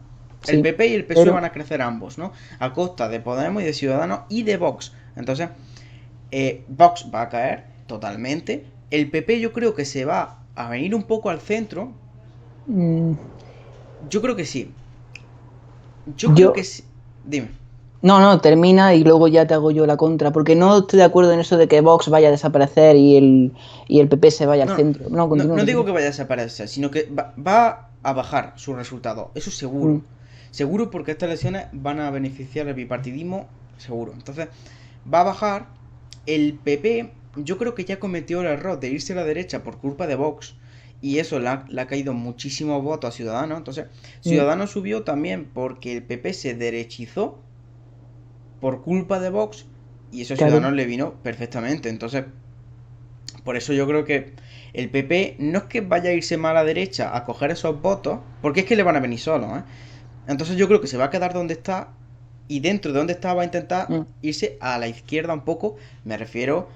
El Sí, PP y el PSOE pero van a crecer ambos, ¿no? A costa de Podemos y de Ciudadanos y de Vox. Entonces, Vox va a caer totalmente. El PP yo creo que se va a venir un poco al centro. mm, Yo creo que sí. Yo creo que yo, sí. Dime. no, termina y luego ya te hago yo la contra, porque no estoy de acuerdo en eso de que Vox vaya a desaparecer y el PP se vaya al No, centro. No, no, continúa, no digo continúa. que vaya a desaparecer, sino que va a bajar su resultado. Eso seguro. Mm, Seguro porque estas elecciones van a beneficiar al bipartidismo, seguro. Entonces, va a bajar. El PP, yo creo que ya cometió el error de irse a la derecha por culpa de Vox. Y eso le ha caído muchísimos votos a Ciudadanos. Entonces, mm, Ciudadanos subió también porque el PP se derechizó por culpa de Vox. Y eso a claro. Ciudadanos le vino perfectamente. Entonces, por eso yo creo que el PP no es que vaya a irse más a la derecha a coger esos votos, porque es que le van a venir solos, ¿eh? Entonces yo creo que se va a quedar donde está y dentro de donde está va a intentar Mm. irse a la izquierda un poco, me refiero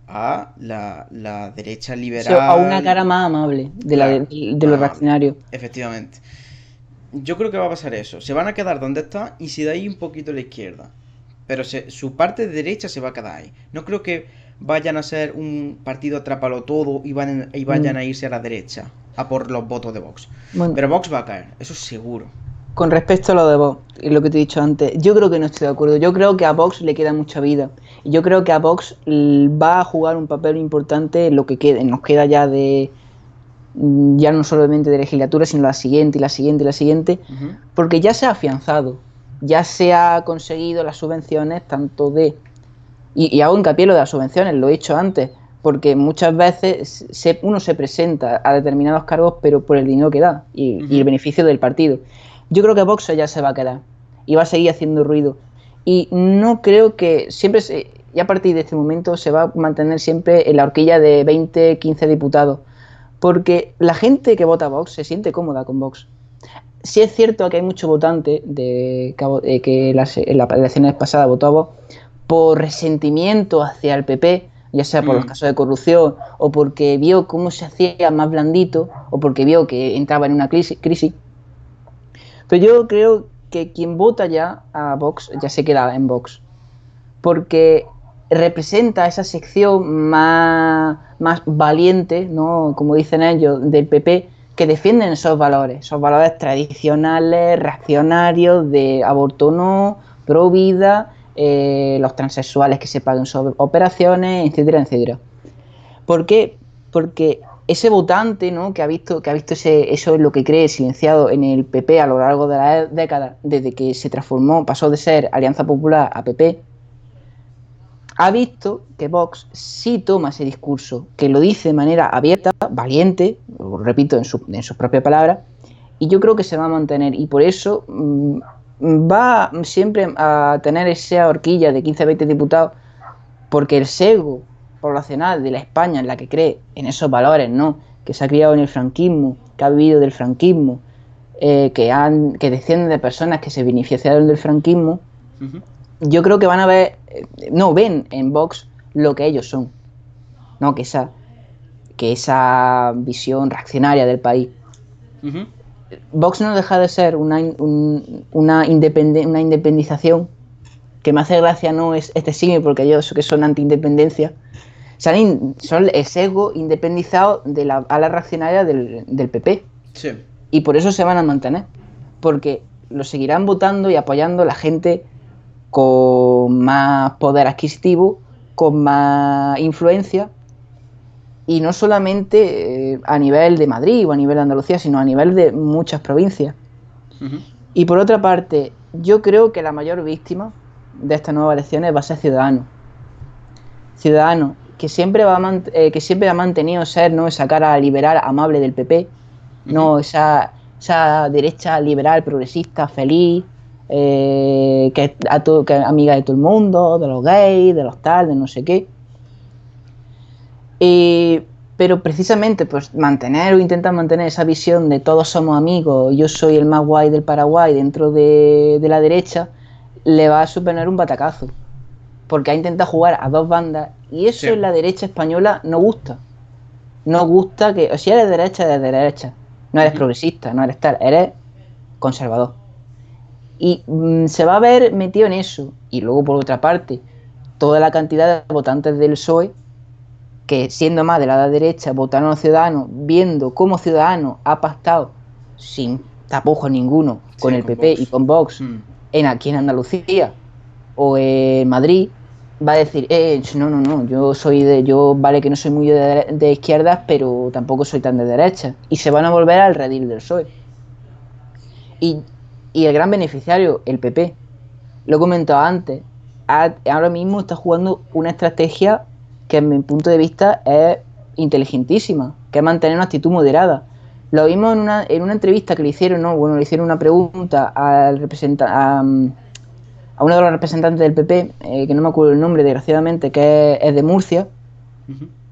a la derecha Sí, a una cara liberal, más amable claro, de más los amable, reaccionarios. efectivamente. Yo creo que va a pasar eso, se van a quedar donde está y si de ahí un poquito a la izquierda, pero su parte derecha se va a quedar ahí. No creo que vayan a ser un partido atrápalo todo y vayan Mm, a irse a la derecha a por los votos de Vox. Bueno, Pero Vox va a caer, eso seguro. con respecto a lo de Vox y lo que te he dicho antes, yo creo que no estoy de acuerdo. Yo creo que a Vox le queda mucha vida. Y yo creo que a Vox va a jugar un papel importante en lo que quede. Nos queda ya ya no solamente de legislatura, sino la siguiente y la siguiente y la siguiente, Ujú. porque ya se ha afianzado, ya se ha conseguido las subvenciones tanto de... Y hago hincapié en lo de las subvenciones, lo he hecho antes, porque muchas veces uno se presenta a determinados cargos, pero por el dinero que da y el Ujú. beneficio del partido. Yo creo que Vox ya se va a quedar y va a seguir haciendo ruido. Y no creo que y a partir de este momento se va a mantener siempre en la horquilla de 20, 15 diputados, porque la gente que vota a Vox se siente cómoda con Vox. Sí es cierto que hay mucho votante que en las elecciones pasadas votó a Vox por resentimiento hacia el PP, ya sea por los Mm. casos de corrupción o porque vio cómo se hacía más blandito o porque vio que entraba en una crisis. Pero yo creo que quien vota ya a Vox ya se queda en Vox, porque representa esa sección más valiente, ¿no? Como dicen ellos, del PP, que defienden esos valores tradicionales, reaccionarios, de aborto no, pro vida, los transexuales que se paguen sobre operaciones, etcétera, etcétera. ¿Por qué? Porque ese votante, ¿no? que ha visto eso es lo que cree silenciado en el PP a lo largo de las décadas, desde que se transformó, pasó de ser Alianza Popular a PP, ha visto que Vox sí toma ese discurso, que lo dice de manera abierta, valiente, lo repito en sus propias palabras, y yo creo que se va a mantener. Y por eso va siempre a tener esa horquilla de 15-20 diputados, porque el sesgo poblacional de la España en la que cree en esos valores, ¿no? Que se ha criado en el franquismo, que ha vivido del franquismo, que descienden de personas que se beneficiaron del franquismo, Ujú. yo creo que van a ver, no ven en Vox lo que ellos son, ¿no? Que esa visión reaccionaria del país. Ujú. Vox no deja de ser una independización, que me hace gracia, no es este símil porque ellos que son anti-independencia, son el sesgo independizado de la ala reaccionaria del PP, Sí. y por eso se van a mantener, porque lo seguirán votando y apoyando la gente con más poder adquisitivo, con más influencia, y no solamente a nivel de Madrid o a nivel de Andalucía, sino a nivel de muchas provincias. Ujú. Y por otra parte, yo creo que la mayor víctima de estas nuevas elecciones va a ser Ciudadanos. Ciudadanos, que siempre ha mantenido ser, ¿no?, esa cara liberal amable del PP, Ujú. no esa derecha liberal progresista feliz, que es amiga de todo el mundo, de los gays, de los tal, de no sé qué. pero precisamente pues mantener o intentar mantener esa visión de todos somos amigos, yo soy el más guay del Paraguay dentro de la derecha, le va a suponer un batacazo, porque ha intentado jugar a dos bandas y eso Sí. en la derecha española no gusta. No gusta que, o si eres de derecha, no eres progresista, no eres tal, eres conservador. Y se va a ver metido en eso. Y luego, por otra parte, toda la cantidad de votantes del PSOE, que siendo más de la derecha, votaron a los Ciudadanos, viendo cómo Ciudadanos ha pactado sin tapujos ninguno con Sí, el con PP Vox. y con Vox aquí en Andalucía o en Madrid, va a decir, no, yo vale que no soy muy de izquierdas, pero tampoco soy tan de derecha. Y se van a volver al redil del PSOE. Y, y el gran beneficiario, el PP, lo he comentado antes, ahora mismo está jugando una estrategia que en mi punto de vista es inteligentísima, que es mantener una actitud moderada. Lo vimos en una entrevista que le hicieron, ¿no? Bueno, le hicieron una pregunta al a uno de los representantes del PP, que no me acuerdo el nombre, desgraciadamente, que es de Murcia.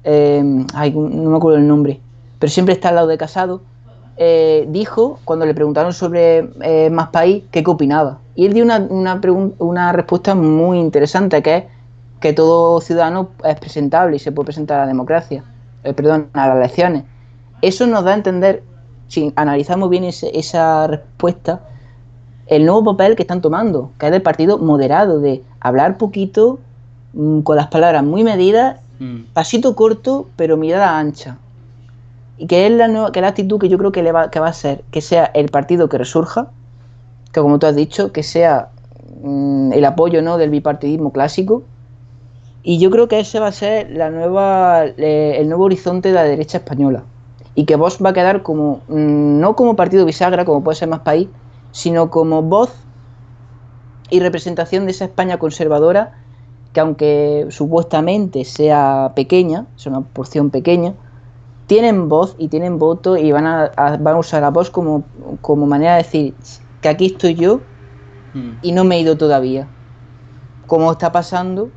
No me acuerdo el nombre, pero siempre está al lado de Casado. Dijo, cuando le preguntaron sobre Más País, qué opinaba. Y él dio una respuesta muy interesante, que es que todo ciudadano es presentable y se puede presentar a la democracia, a las elecciones. Eso nos da a entender, si analizamos bien esa respuesta, el nuevo papel que están tomando, que es del partido moderado, de hablar poquito, con las palabras muy medidas, pasito corto, pero mirada ancha. Y que es la actitud que yo creo que va a ser, que sea el partido que resurja, que como tú has dicho, que sea el apoyo, ¿no?, del bipartidismo clásico. Y yo creo que ese va a ser el nuevo horizonte de la derecha española. Y que Vox va a quedar como, no como partido bisagra, como puede ser Más País, sino como voz y representación de esa España conservadora, que aunque supuestamente sea pequeña, es una porción pequeña, tienen voz y tienen voto y van a usar a Vox como manera de decir que aquí estoy yo y no me he ido todavía, como está pasando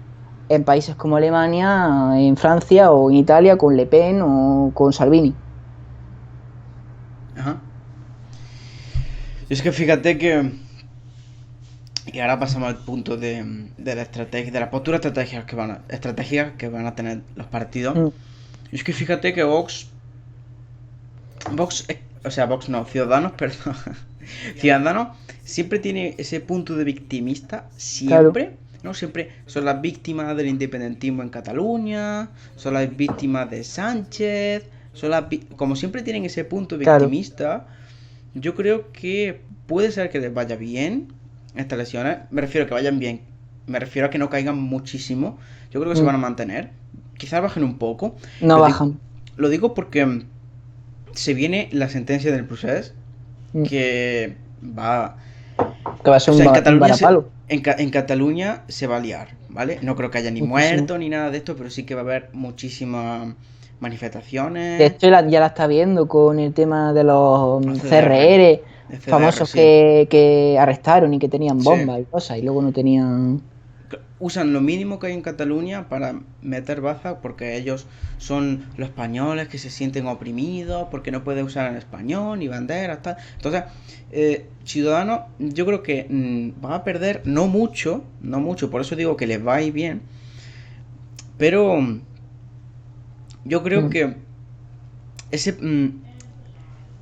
en países como Alemania, en Francia o en Italia con Le Pen o con Salvini. Ajá. Es que fíjate que... Y ahora pasamos al punto de la estrategia, de las posturas estrategias que van a tener los partidos. Y es que fíjate que Vox, Ciudadanos, perdón. Ciudadanos siempre tiene ese punto de victimista, siempre. Claro. ¿No? Siempre son las víctimas del independentismo en Cataluña, son las víctimas de Sánchez, como siempre tienen ese punto victimista, claro. Yo creo que puede ser que les vaya bien estas elecciones. Me refiero a que vayan bien, me refiero a que no caigan muchísimo. Yo creo que se van a mantener, quizás bajen un poco. No bajan. Lo digo porque se viene la sentencia del procés, que va a ser un varapalo. En Cataluña se va a liar, ¿vale? No creo que haya ni muertos ni nada de esto, pero sí que va a haber muchísimas manifestaciones. De hecho, ya la está viendo con el tema de los CRR famosos, sí, que arrestaron y que tenían bombas, sí, y cosas, y luego no tenían... Usan lo mínimo que hay en Cataluña para meter baza, porque ellos son los españoles que se sienten oprimidos, porque no pueden usar el español ni banderas, tal. Entonces, Ciudadanos, yo creo que van a perder no mucho, por eso digo que les va a ir bien, pero yo creo que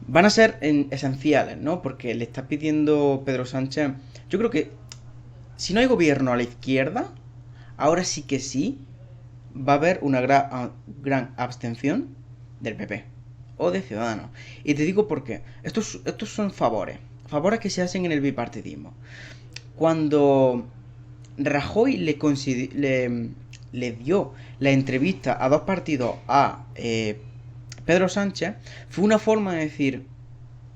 van a ser esenciales, ¿no? Porque le está pidiendo Pedro Sánchez, yo creo que si no hay gobierno a la izquierda, ahora sí que sí, va a haber una gran abstención del PP o de Ciudadanos. Y te digo por qué. Estos son favores que se hacen en el bipartidismo. Cuando Rajoy le dio la entrevista a dos partidos a Pedro Sánchez, fue una forma de decir: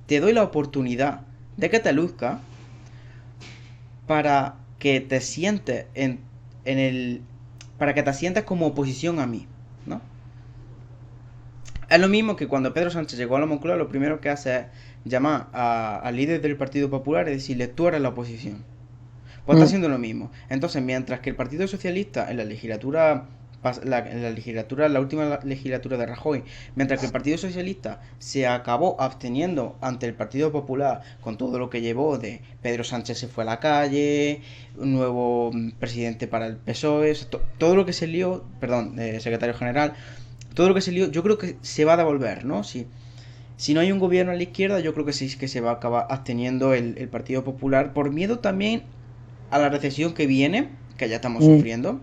te doy la oportunidad de que te luzcas para que te sientes para que te sientas como oposición a mí, ¿no? Es lo mismo que cuando Pedro Sánchez llegó a la Moncloa, lo primero que hace es llamar al líder del Partido Popular y decirle: tú eres la oposición. Pues está haciendo lo mismo. Entonces, mientras que el Partido Socialista en la legislatura la legislatura, la última legislatura de Rajoy, mientras que el Partido Socialista se acabó absteniendo ante el Partido Popular con todo lo que llevó de Pedro Sánchez se fue a la calle, un nuevo presidente para el PSOE, todo lo que se lió, perdón, secretario general, todo lo que se lió, yo creo que se va a devolver, ¿no? Si no hay un gobierno a la izquierda, yo creo que sí que se va a acabar absteniendo el Partido Popular por miedo también a la recesión que viene, que ya estamos sufriendo.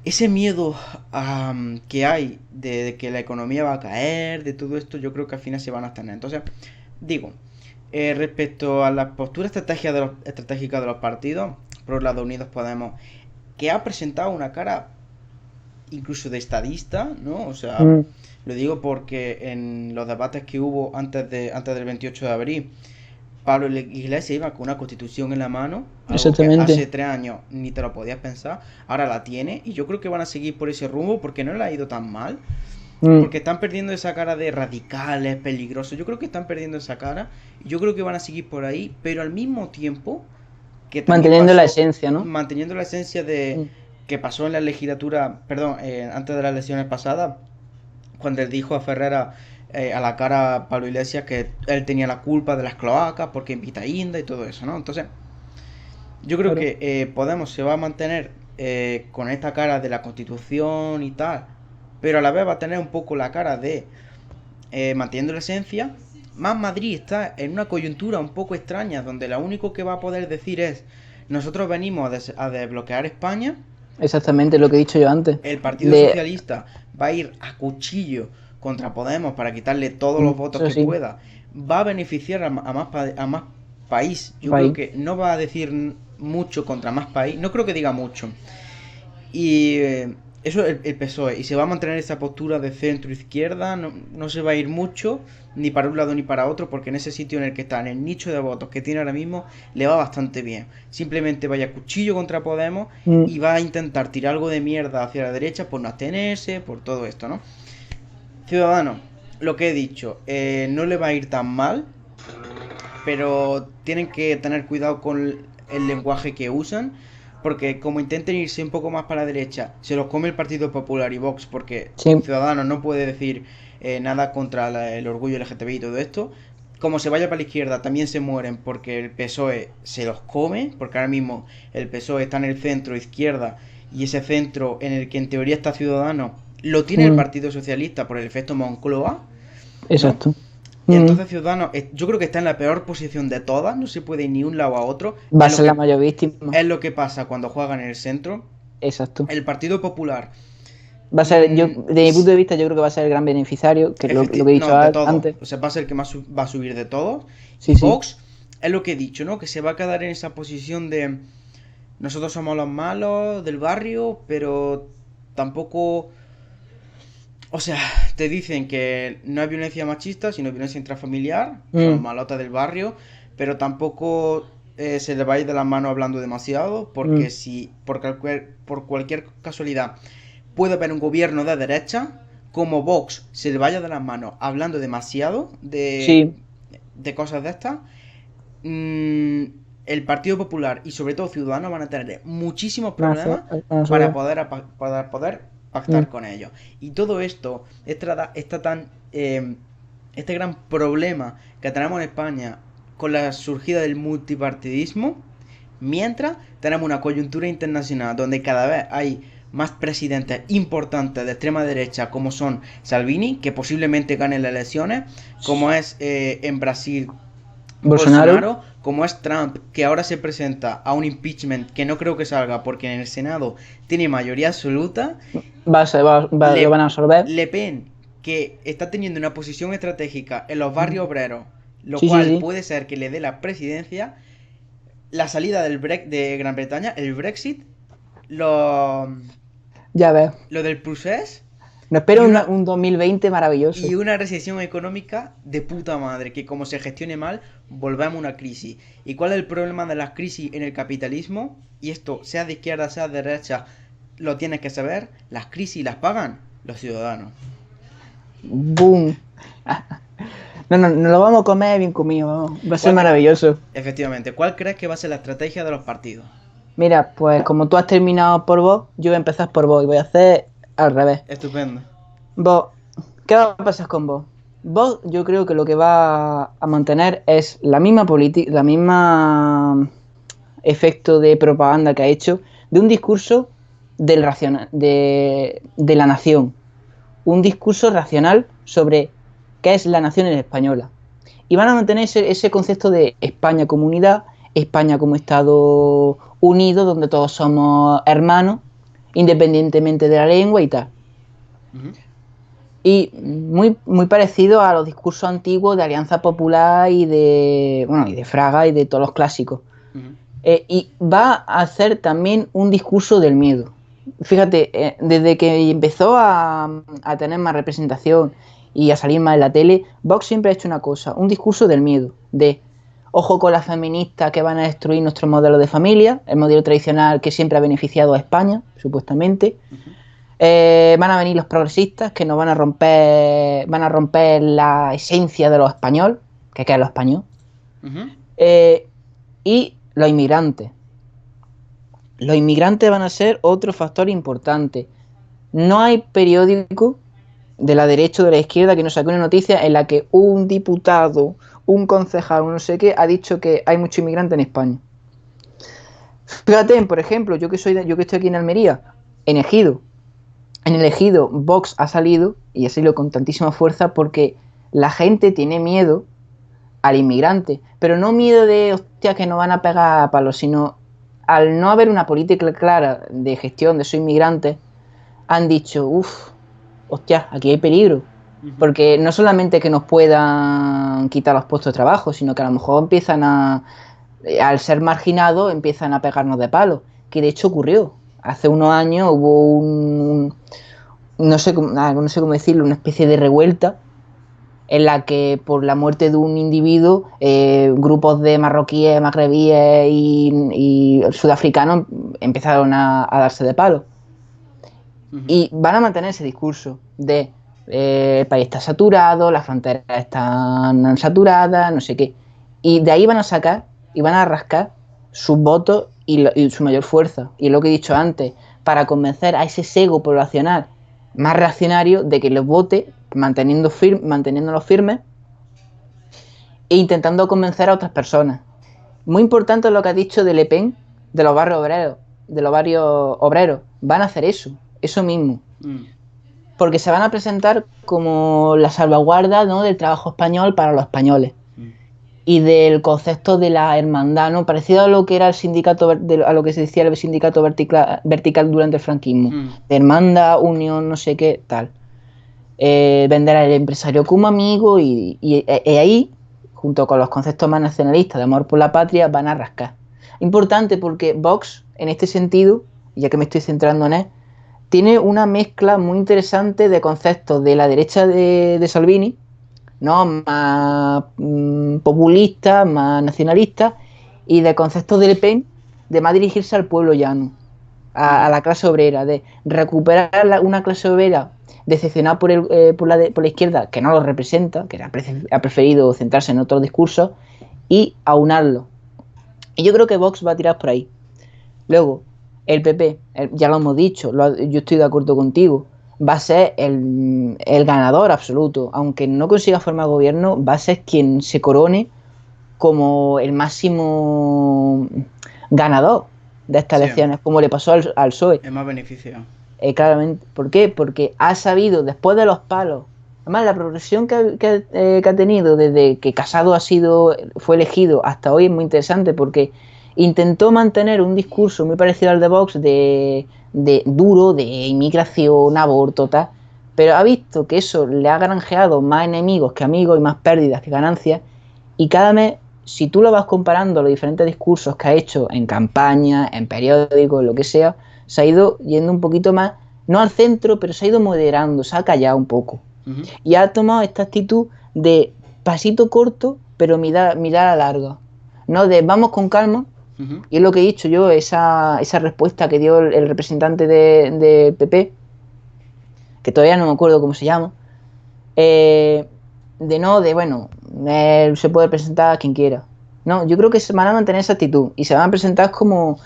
Ese miedo que hay de que la economía va a caer, de todo esto, yo creo que al final se van a abstener. Entonces, digo, respecto a la postura estratégica de los partidos, por un lado Unidos Podemos, que ha presentado una cara incluso de estadista, ¿no? O sea, lo digo porque en los debates que hubo antes del 28 de abril, Pablo Iglesias iba con una constitución en la mano, algo que hace 3 años ni te lo podías pensar, ahora la tiene, y yo creo que van a seguir por ese rumbo porque no le ha ido tan mal, porque están perdiendo esa cara de radicales, peligrosos, yo creo que están perdiendo esa cara, y yo creo que van a seguir por ahí, pero al mismo tiempo que manteniendo la esencia, ¿no? Manteniendo la esencia de que pasó en la legislatura, perdón, antes de las elecciones pasadas, cuando él dijo a Ferrera a la cara a Pablo Iglesias que él tenía la culpa de las cloacas porque invita a Inda y todo eso, ¿no? Entonces, yo creo que Podemos se va a mantener con esta cara de la Constitución y tal, pero a la vez va a tener un poco la cara de manteniendo la esencia. Más Madrid está en una coyuntura un poco extraña, donde lo único que va a poder decir es: nosotros venimos a desbloquear España. Exactamente lo que he dicho yo antes. El Partido Socialista va a ir a cuchillo contra Podemos para quitarle todos los votos que pueda. Va a beneficiar a más país. Yo creo que no va a decir mucho contra más país. No creo que diga mucho. Y eso es el PSOE. Y se va a mantener esa postura de centro-izquierda. No se va a ir mucho, ni para un lado ni para otro, porque en ese sitio en el que está, en el nicho de votos que tiene ahora mismo, le va bastante bien. Simplemente vaya a cuchillo contra Podemos y va a intentar tirar algo de mierda hacia la derecha por no abstenerse, por todo esto, ¿no? Ciudadanos, lo que he dicho, no le va a ir tan mal, pero tienen que tener cuidado con el lenguaje que usan, porque como intenten irse un poco más para la derecha, se los come el Partido Popular y Vox, porque Ciudadanos no puede decir nada contra el orgullo LGTBI y todo esto. Como se vaya para la izquierda, también se mueren porque el PSOE se los come, porque ahora mismo el PSOE está en el centro izquierda, y ese centro en el que en teoría está Ciudadanos lo tiene el Partido Socialista por el efecto Moncloa. Exacto. Y entonces Ciudadanos, yo creo que está en la peor posición de todas, no se puede ir ni un lado a otro. Va a ser la mayor víctima. Es lo que pasa cuando juegan en el centro. Exacto. El Partido Popular va a ser, de mi punto de vista, yo creo que va a ser el gran beneficiario, que es lo que he dicho antes. O sea, va a ser el que más va a subir de todos. Sí, Vox es lo que he dicho, ¿no? Que se va a quedar en esa posición de nosotros somos los malos del barrio, pero tampoco... O sea, te dicen que no hay violencia machista, sino violencia intrafamiliar, son malotas del barrio, pero tampoco se le va a ir de las manos hablando demasiado, porque si por cualquier casualidad puede haber un gobierno de derecha, como Vox se le vaya de las manos hablando demasiado de cosas de estas, el Partido Popular y sobre todo Ciudadanos van a tener muchísimos problemas para poder pactar con ellos. Y todo esto, este gran problema que tenemos en España con la surgida del multipartidismo, mientras tenemos una coyuntura internacional donde cada vez hay más presidentes importantes de extrema derecha, como son Salvini, que posiblemente gane las elecciones, como es en Brasil Bolsonaro, como es Trump, que ahora se presenta a un impeachment que no creo que salga porque en el Senado tiene mayoría absoluta. Lo van a absorber. Le Pen, que está teniendo una posición estratégica en los barrios obreros, lo cual puede ser que le dé la presidencia. La salida de Gran Bretaña, el Brexit, lo del procés. Nos espera un 2020 maravilloso. Y una recesión económica de puta madre, que como se gestione mal, volvemos a una crisis. ¿Y cuál es el problema de las crisis en el capitalismo? Y esto, sea de izquierda, sea de derecha, lo tienes que saber. Las crisis las pagan los ciudadanos. ¡Boom! No, nos lo vamos a comer bien comido, vamos. Va a ser maravilloso. Efectivamente. ¿Cuál crees que va a ser la estrategia de los partidos? Mira, pues como tú has terminado por Vox, yo voy a empezar por Vox y voy a hacer al revés. Estupendo. Vox, ¿qué va a pasar con Vox? Vox yo creo que lo que va a mantener es la misma política, la misma efecto de propaganda que ha hecho de un discurso del de la nación. Un discurso racional sobre qué es la nación española. Y van a mantener ese concepto de España como unidad, España como Estado unido, donde todos somos hermanos, independientemente de la lengua y tal. Ujú. Y muy parecido a los discursos antiguos de Alianza Popular y de Fraga y de todos los clásicos. Ujú. Y va a hacer también un discurso del miedo. Fíjate, desde que empezó a tener más representación y a salir más en la tele, Vox siempre ha hecho una cosa, un discurso del miedo, de ojo con las feministas que van a destruir nuestro modelo de familia, el modelo tradicional que siempre ha beneficiado a España, supuestamente. Van a venir los progresistas que nos van a romper la esencia de lo español, que es lo español. Ujú. Y los inmigrantes. Los inmigrantes van a ser otro factor importante. No hay periódico de la derecha o de la izquierda que nos saque una noticia en la que un diputado, un concejal, un no sé qué, ha dicho que hay mucho inmigrante en España. Fíjate, por ejemplo, yo que estoy aquí en Almería, en Ejido. En el Ejido, Vox ha salido, y ha salido con tantísima fuerza, porque la gente tiene miedo al inmigrante, pero no miedo de, hostia, que nos van a pegar a palos, sino al no haber una política clara de gestión de esos inmigrantes, han dicho, uff, hostia, aquí hay peligro. Porque no solamente que nos puedan quitar los puestos de trabajo, sino que a lo mejor al ser marginados, empiezan a pegarnos de palos. Que de hecho ocurrió. Hace unos años hubo no sé cómo decirlo, una especie de revuelta en la que por la muerte de un individuo, grupos de marroquíes, magrebíes y sudafricanos empezaron a darse de palo. Y van a mantener ese discurso de el país está saturado, las fronteras están saturadas, no sé qué. Y de ahí van a sacar y van a rascar sus votos y su mayor fuerza. Y lo que he dicho antes, para convencer a ese sesgo poblacional más reaccionario de que los vote manteniéndolos firmes e intentando convencer a otras personas. Muy importante lo que has dicho de Le Pen, de los barrios obreros. Van a hacer eso mismo. Porque se van a presentar como la salvaguarda, ¿no?, del trabajo español para los españoles. Y del concepto de la hermandad, ¿no?, parecido a lo que era el sindicato, a lo que se decía el sindicato vertical durante el franquismo. De hermandad, unión, no sé qué, tal. Vender al empresario como amigo y ahí, junto con los conceptos más nacionalistas de amor por la patria, van a rascar. Importante porque Vox, en este sentido, ya que me estoy centrando en él, tiene una mezcla muy interesante de conceptos de la derecha de Salvini, ¿no?, más populista, más nacionalista, y de conceptos de Le Pen, de más dirigirse al pueblo llano, a la clase obrera, de recuperar una clase obrera decepcionada por la izquierda, que no lo representa, que ha preferido centrarse en otros discursos, y aunarlo. Y yo creo que Vox va a tirar por ahí. Luego, el PP, ya lo hemos dicho, yo estoy de acuerdo contigo, va a ser el ganador absoluto. Aunque no consiga formar gobierno, va a ser quien se corone como el máximo ganador de estas elecciones, como le pasó al PSOE. Es más beneficio. Claramente. ¿Por qué? Porque ha sabido, después de los palos, además la progresión que ha tenido desde que Casado fue elegido hasta hoy es muy interesante, porque intentó mantener un discurso muy parecido al de Vox, de duro, de inmigración, aborto, tal, pero ha visto que eso le ha granjeado más enemigos que amigos y más pérdidas que ganancias, y cada mes, si tú lo vas comparando los diferentes discursos que ha hecho en campaña, en periódicos, en lo que sea, se ha ido yendo un poquito más, no al centro, pero se ha ido moderando, se ha callado un poco. Y ha tomado esta actitud de pasito corto, pero mirada larga, ¿no? De vamos con calma. Y es lo que he dicho yo, esa respuesta que dio el representante de PP, que todavía no me acuerdo cómo se llama, bueno, se puede presentar a quien quiera. No, yo creo que se van a mantener esa actitud y se van a presentar como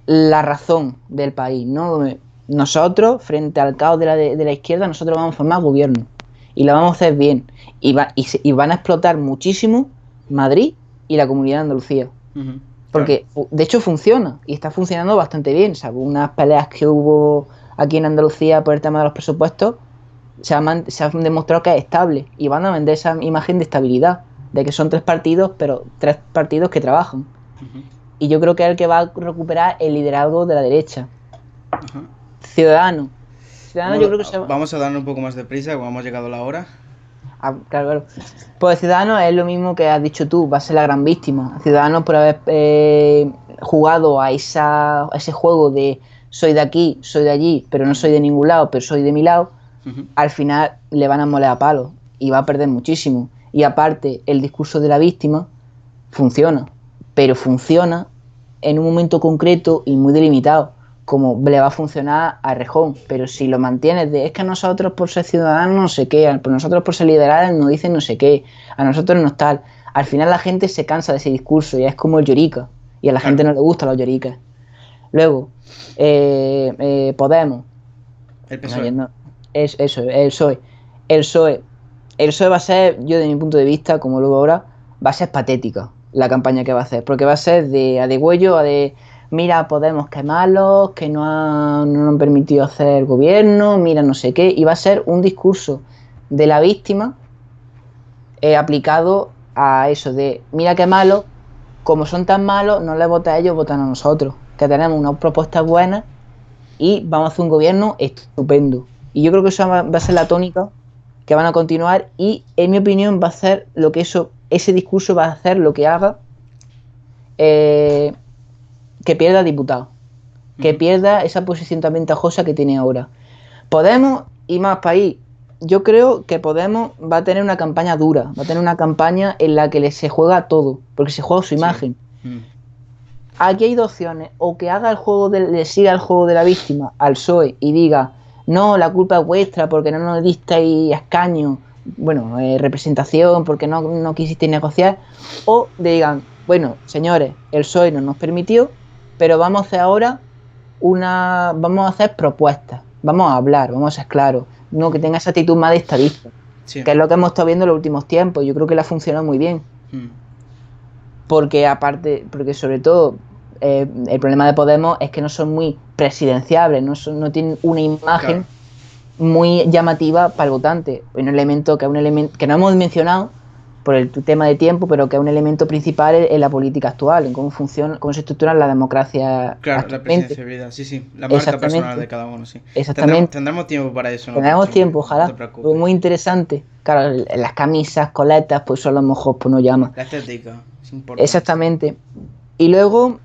la razón del país, ¿no? Nosotros, frente al caos de la izquierda, nosotros vamos a formar gobierno y lo vamos a hacer bien. Y van a explotar muchísimo Madrid y la Comunidad de Andalucía. Ujú, Porque de hecho funciona y está funcionando bastante bien. ¿Sabes? Unas peleas que hubo aquí en Andalucía por el tema de los presupuestos se han demostrado que es estable y van a vender esa imagen de estabilidad, de que son 3 partidos, pero 3 partidos que trabajan. ujú, Y yo creo que es el que va a recuperar el liderazgo de la derecha. ajá. Ciudadanos. Ciudadanos yo creo que Vamos a darle un poco más de prisa, como hemos llegado a la hora. Claro, claro. Pues Ciudadanos es lo mismo que has dicho tú, va a ser la gran víctima. Ciudadanos por haber jugado a ese juego de soy de aquí, soy de allí, pero no soy de ningún lado, pero soy de mi lado, Ujú, al final le van a moler a palos y va a perder muchísimo. Y aparte, el discurso de la víctima funciona, pero funciona en un momento concreto y muy delimitado, como le va a funcionar a Rejón. Pero si lo mantienes de es que a nosotros por ser ciudadanos no sé qué, a nosotros por ser liberales nos dicen no sé qué, a nosotros no es tal, al final la gente se cansa de ese discurso y es como el llorica, y a la gente no le gustan los lloricas. Luego, Podemos. El PSOE. No, eso, el PSOE. El PSOE. El PSOE va a ser, yo de mi punto de vista, como luego ahora, va a ser patética la campaña que va a hacer, porque va a ser de a degüello, a de mira Podemos que malos, que no nos han permitido hacer gobierno, mira no sé qué, y va a ser un discurso de la víctima aplicado a eso de mira qué malos, como son tan malos, no les vota a ellos, votan a nosotros, que tenemos unas propuestas buenas y vamos a hacer un gobierno estupendo. Y yo creo que eso va a ser la tónica que van a continuar y en mi opinión va a hacer lo que ese discurso va a hacer lo que haga que pierda diputados, que pierda esa posición tan ventajosa que tiene ahora. Podemos y más país. Yo creo que Podemos va a tener una campaña dura, va a tener una campaña en la que se juega todo, porque se juega su imagen. Aquí hay 2 opciones, o que haga el juego le siga el juego de la víctima al PSOE y diga no, la culpa es vuestra porque no nos disteis escaño, bueno, representación, porque no quisisteis negociar, o digan, bueno, señores, el PSOE no nos permitió, pero vamos a hacer ahora vamos a hacer propuestas, vamos a hablar, vamos a ser claros, no que tenga esa actitud más de estadista, que es lo que hemos estado viendo en los últimos tiempos. Yo creo que le ha funcionado muy bien. Porque sobre todo el problema de Podemos es que no son muy presidenciables, no tienen una imagen muy llamativa para el votante. Un elemento que no hemos mencionado por el tema de tiempo, pero que es un elemento principal en la política actual, en cómo funciona, cómo se estructura la democracia. Claro, la presidenciabilidad, sí, la marca personal de cada uno, sí. Exactamente. Tendremos tiempo para eso, ¿no? Tendremos tiempo, ojalá. No te preocupes. Muy interesante. Claro, las camisas, coletas, pues eso a lo mejor pues, no llama. La estética, es importante. Exactamente. Y luego,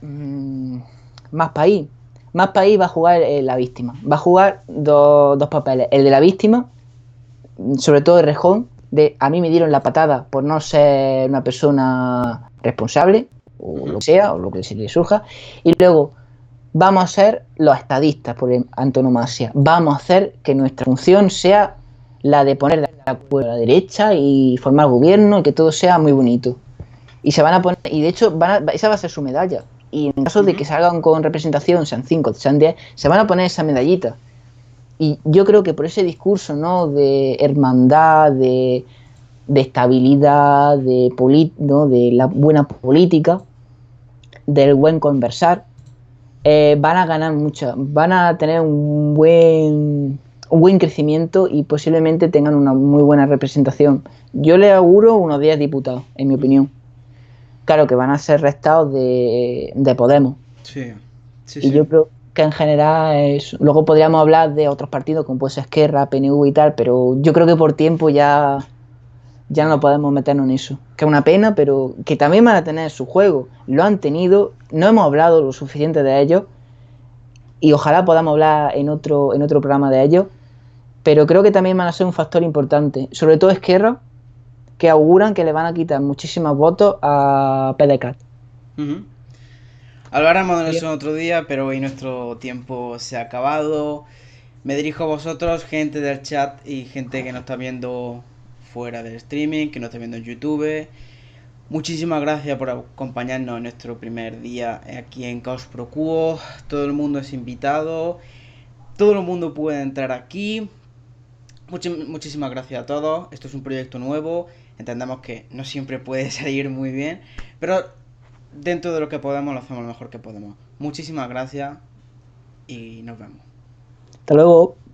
Más País. Más País va a jugar la víctima. Va a jugar dos papeles. El de la víctima, sobre todo de Rejón, de a mí me dieron la patada por no ser una persona responsable, o lo que sea, o lo que se le surja. Y luego vamos a ser los estadistas por antonomasia. Vamos a hacer que nuestra función sea la de poner de acuerdo a la derecha y formar gobierno y que todo sea muy bonito. Y se van a poner, y de hecho esa va a ser su medalla. Y en caso de que salgan con representación, sean 5, sean 10, se van a poner esa medallita. Y yo creo que por ese discurso, ¿no?, de hermandad, de estabilidad, de la buena política, del buen conversar, van a ganar mucho, van a tener un buen crecimiento y posiblemente tengan una muy buena representación. Yo les auguro unos 10 diputados, en mi opinión. Claro que van a ser restados de Podemos. Sí. Y yo creo que en general luego podríamos hablar de otros partidos como puede ser Esquerra, PNV y tal, pero yo creo que por tiempo ya no podemos meternos en eso. Que es una pena, pero que también van a tener su juego. Lo han tenido, no hemos hablado lo suficiente de ellos y ojalá podamos hablar en otro programa de ellos, pero creo que también van a ser un factor importante, sobre todo Esquerra, que auguran que le van a quitar muchísimos votos a PDeCAT. Hablaremos de eso otro día, pero hoy nuestro tiempo se ha acabado. Me dirijo a vosotros, gente del chat y gente que nos está viendo fuera del streaming, que nos está viendo en YouTube. Muchísimas gracias por acompañarnos en nuestro primer día aquí en Caos Pro Quo. Todo el mundo es invitado. Todo el mundo puede entrar aquí. Muchísimas gracias a todos. Esto es un proyecto nuevo. Entendemos que no siempre puede salir muy bien, pero dentro de lo que podemos lo hacemos lo mejor que podemos. Muchísimas gracias y nos vemos. Hasta luego.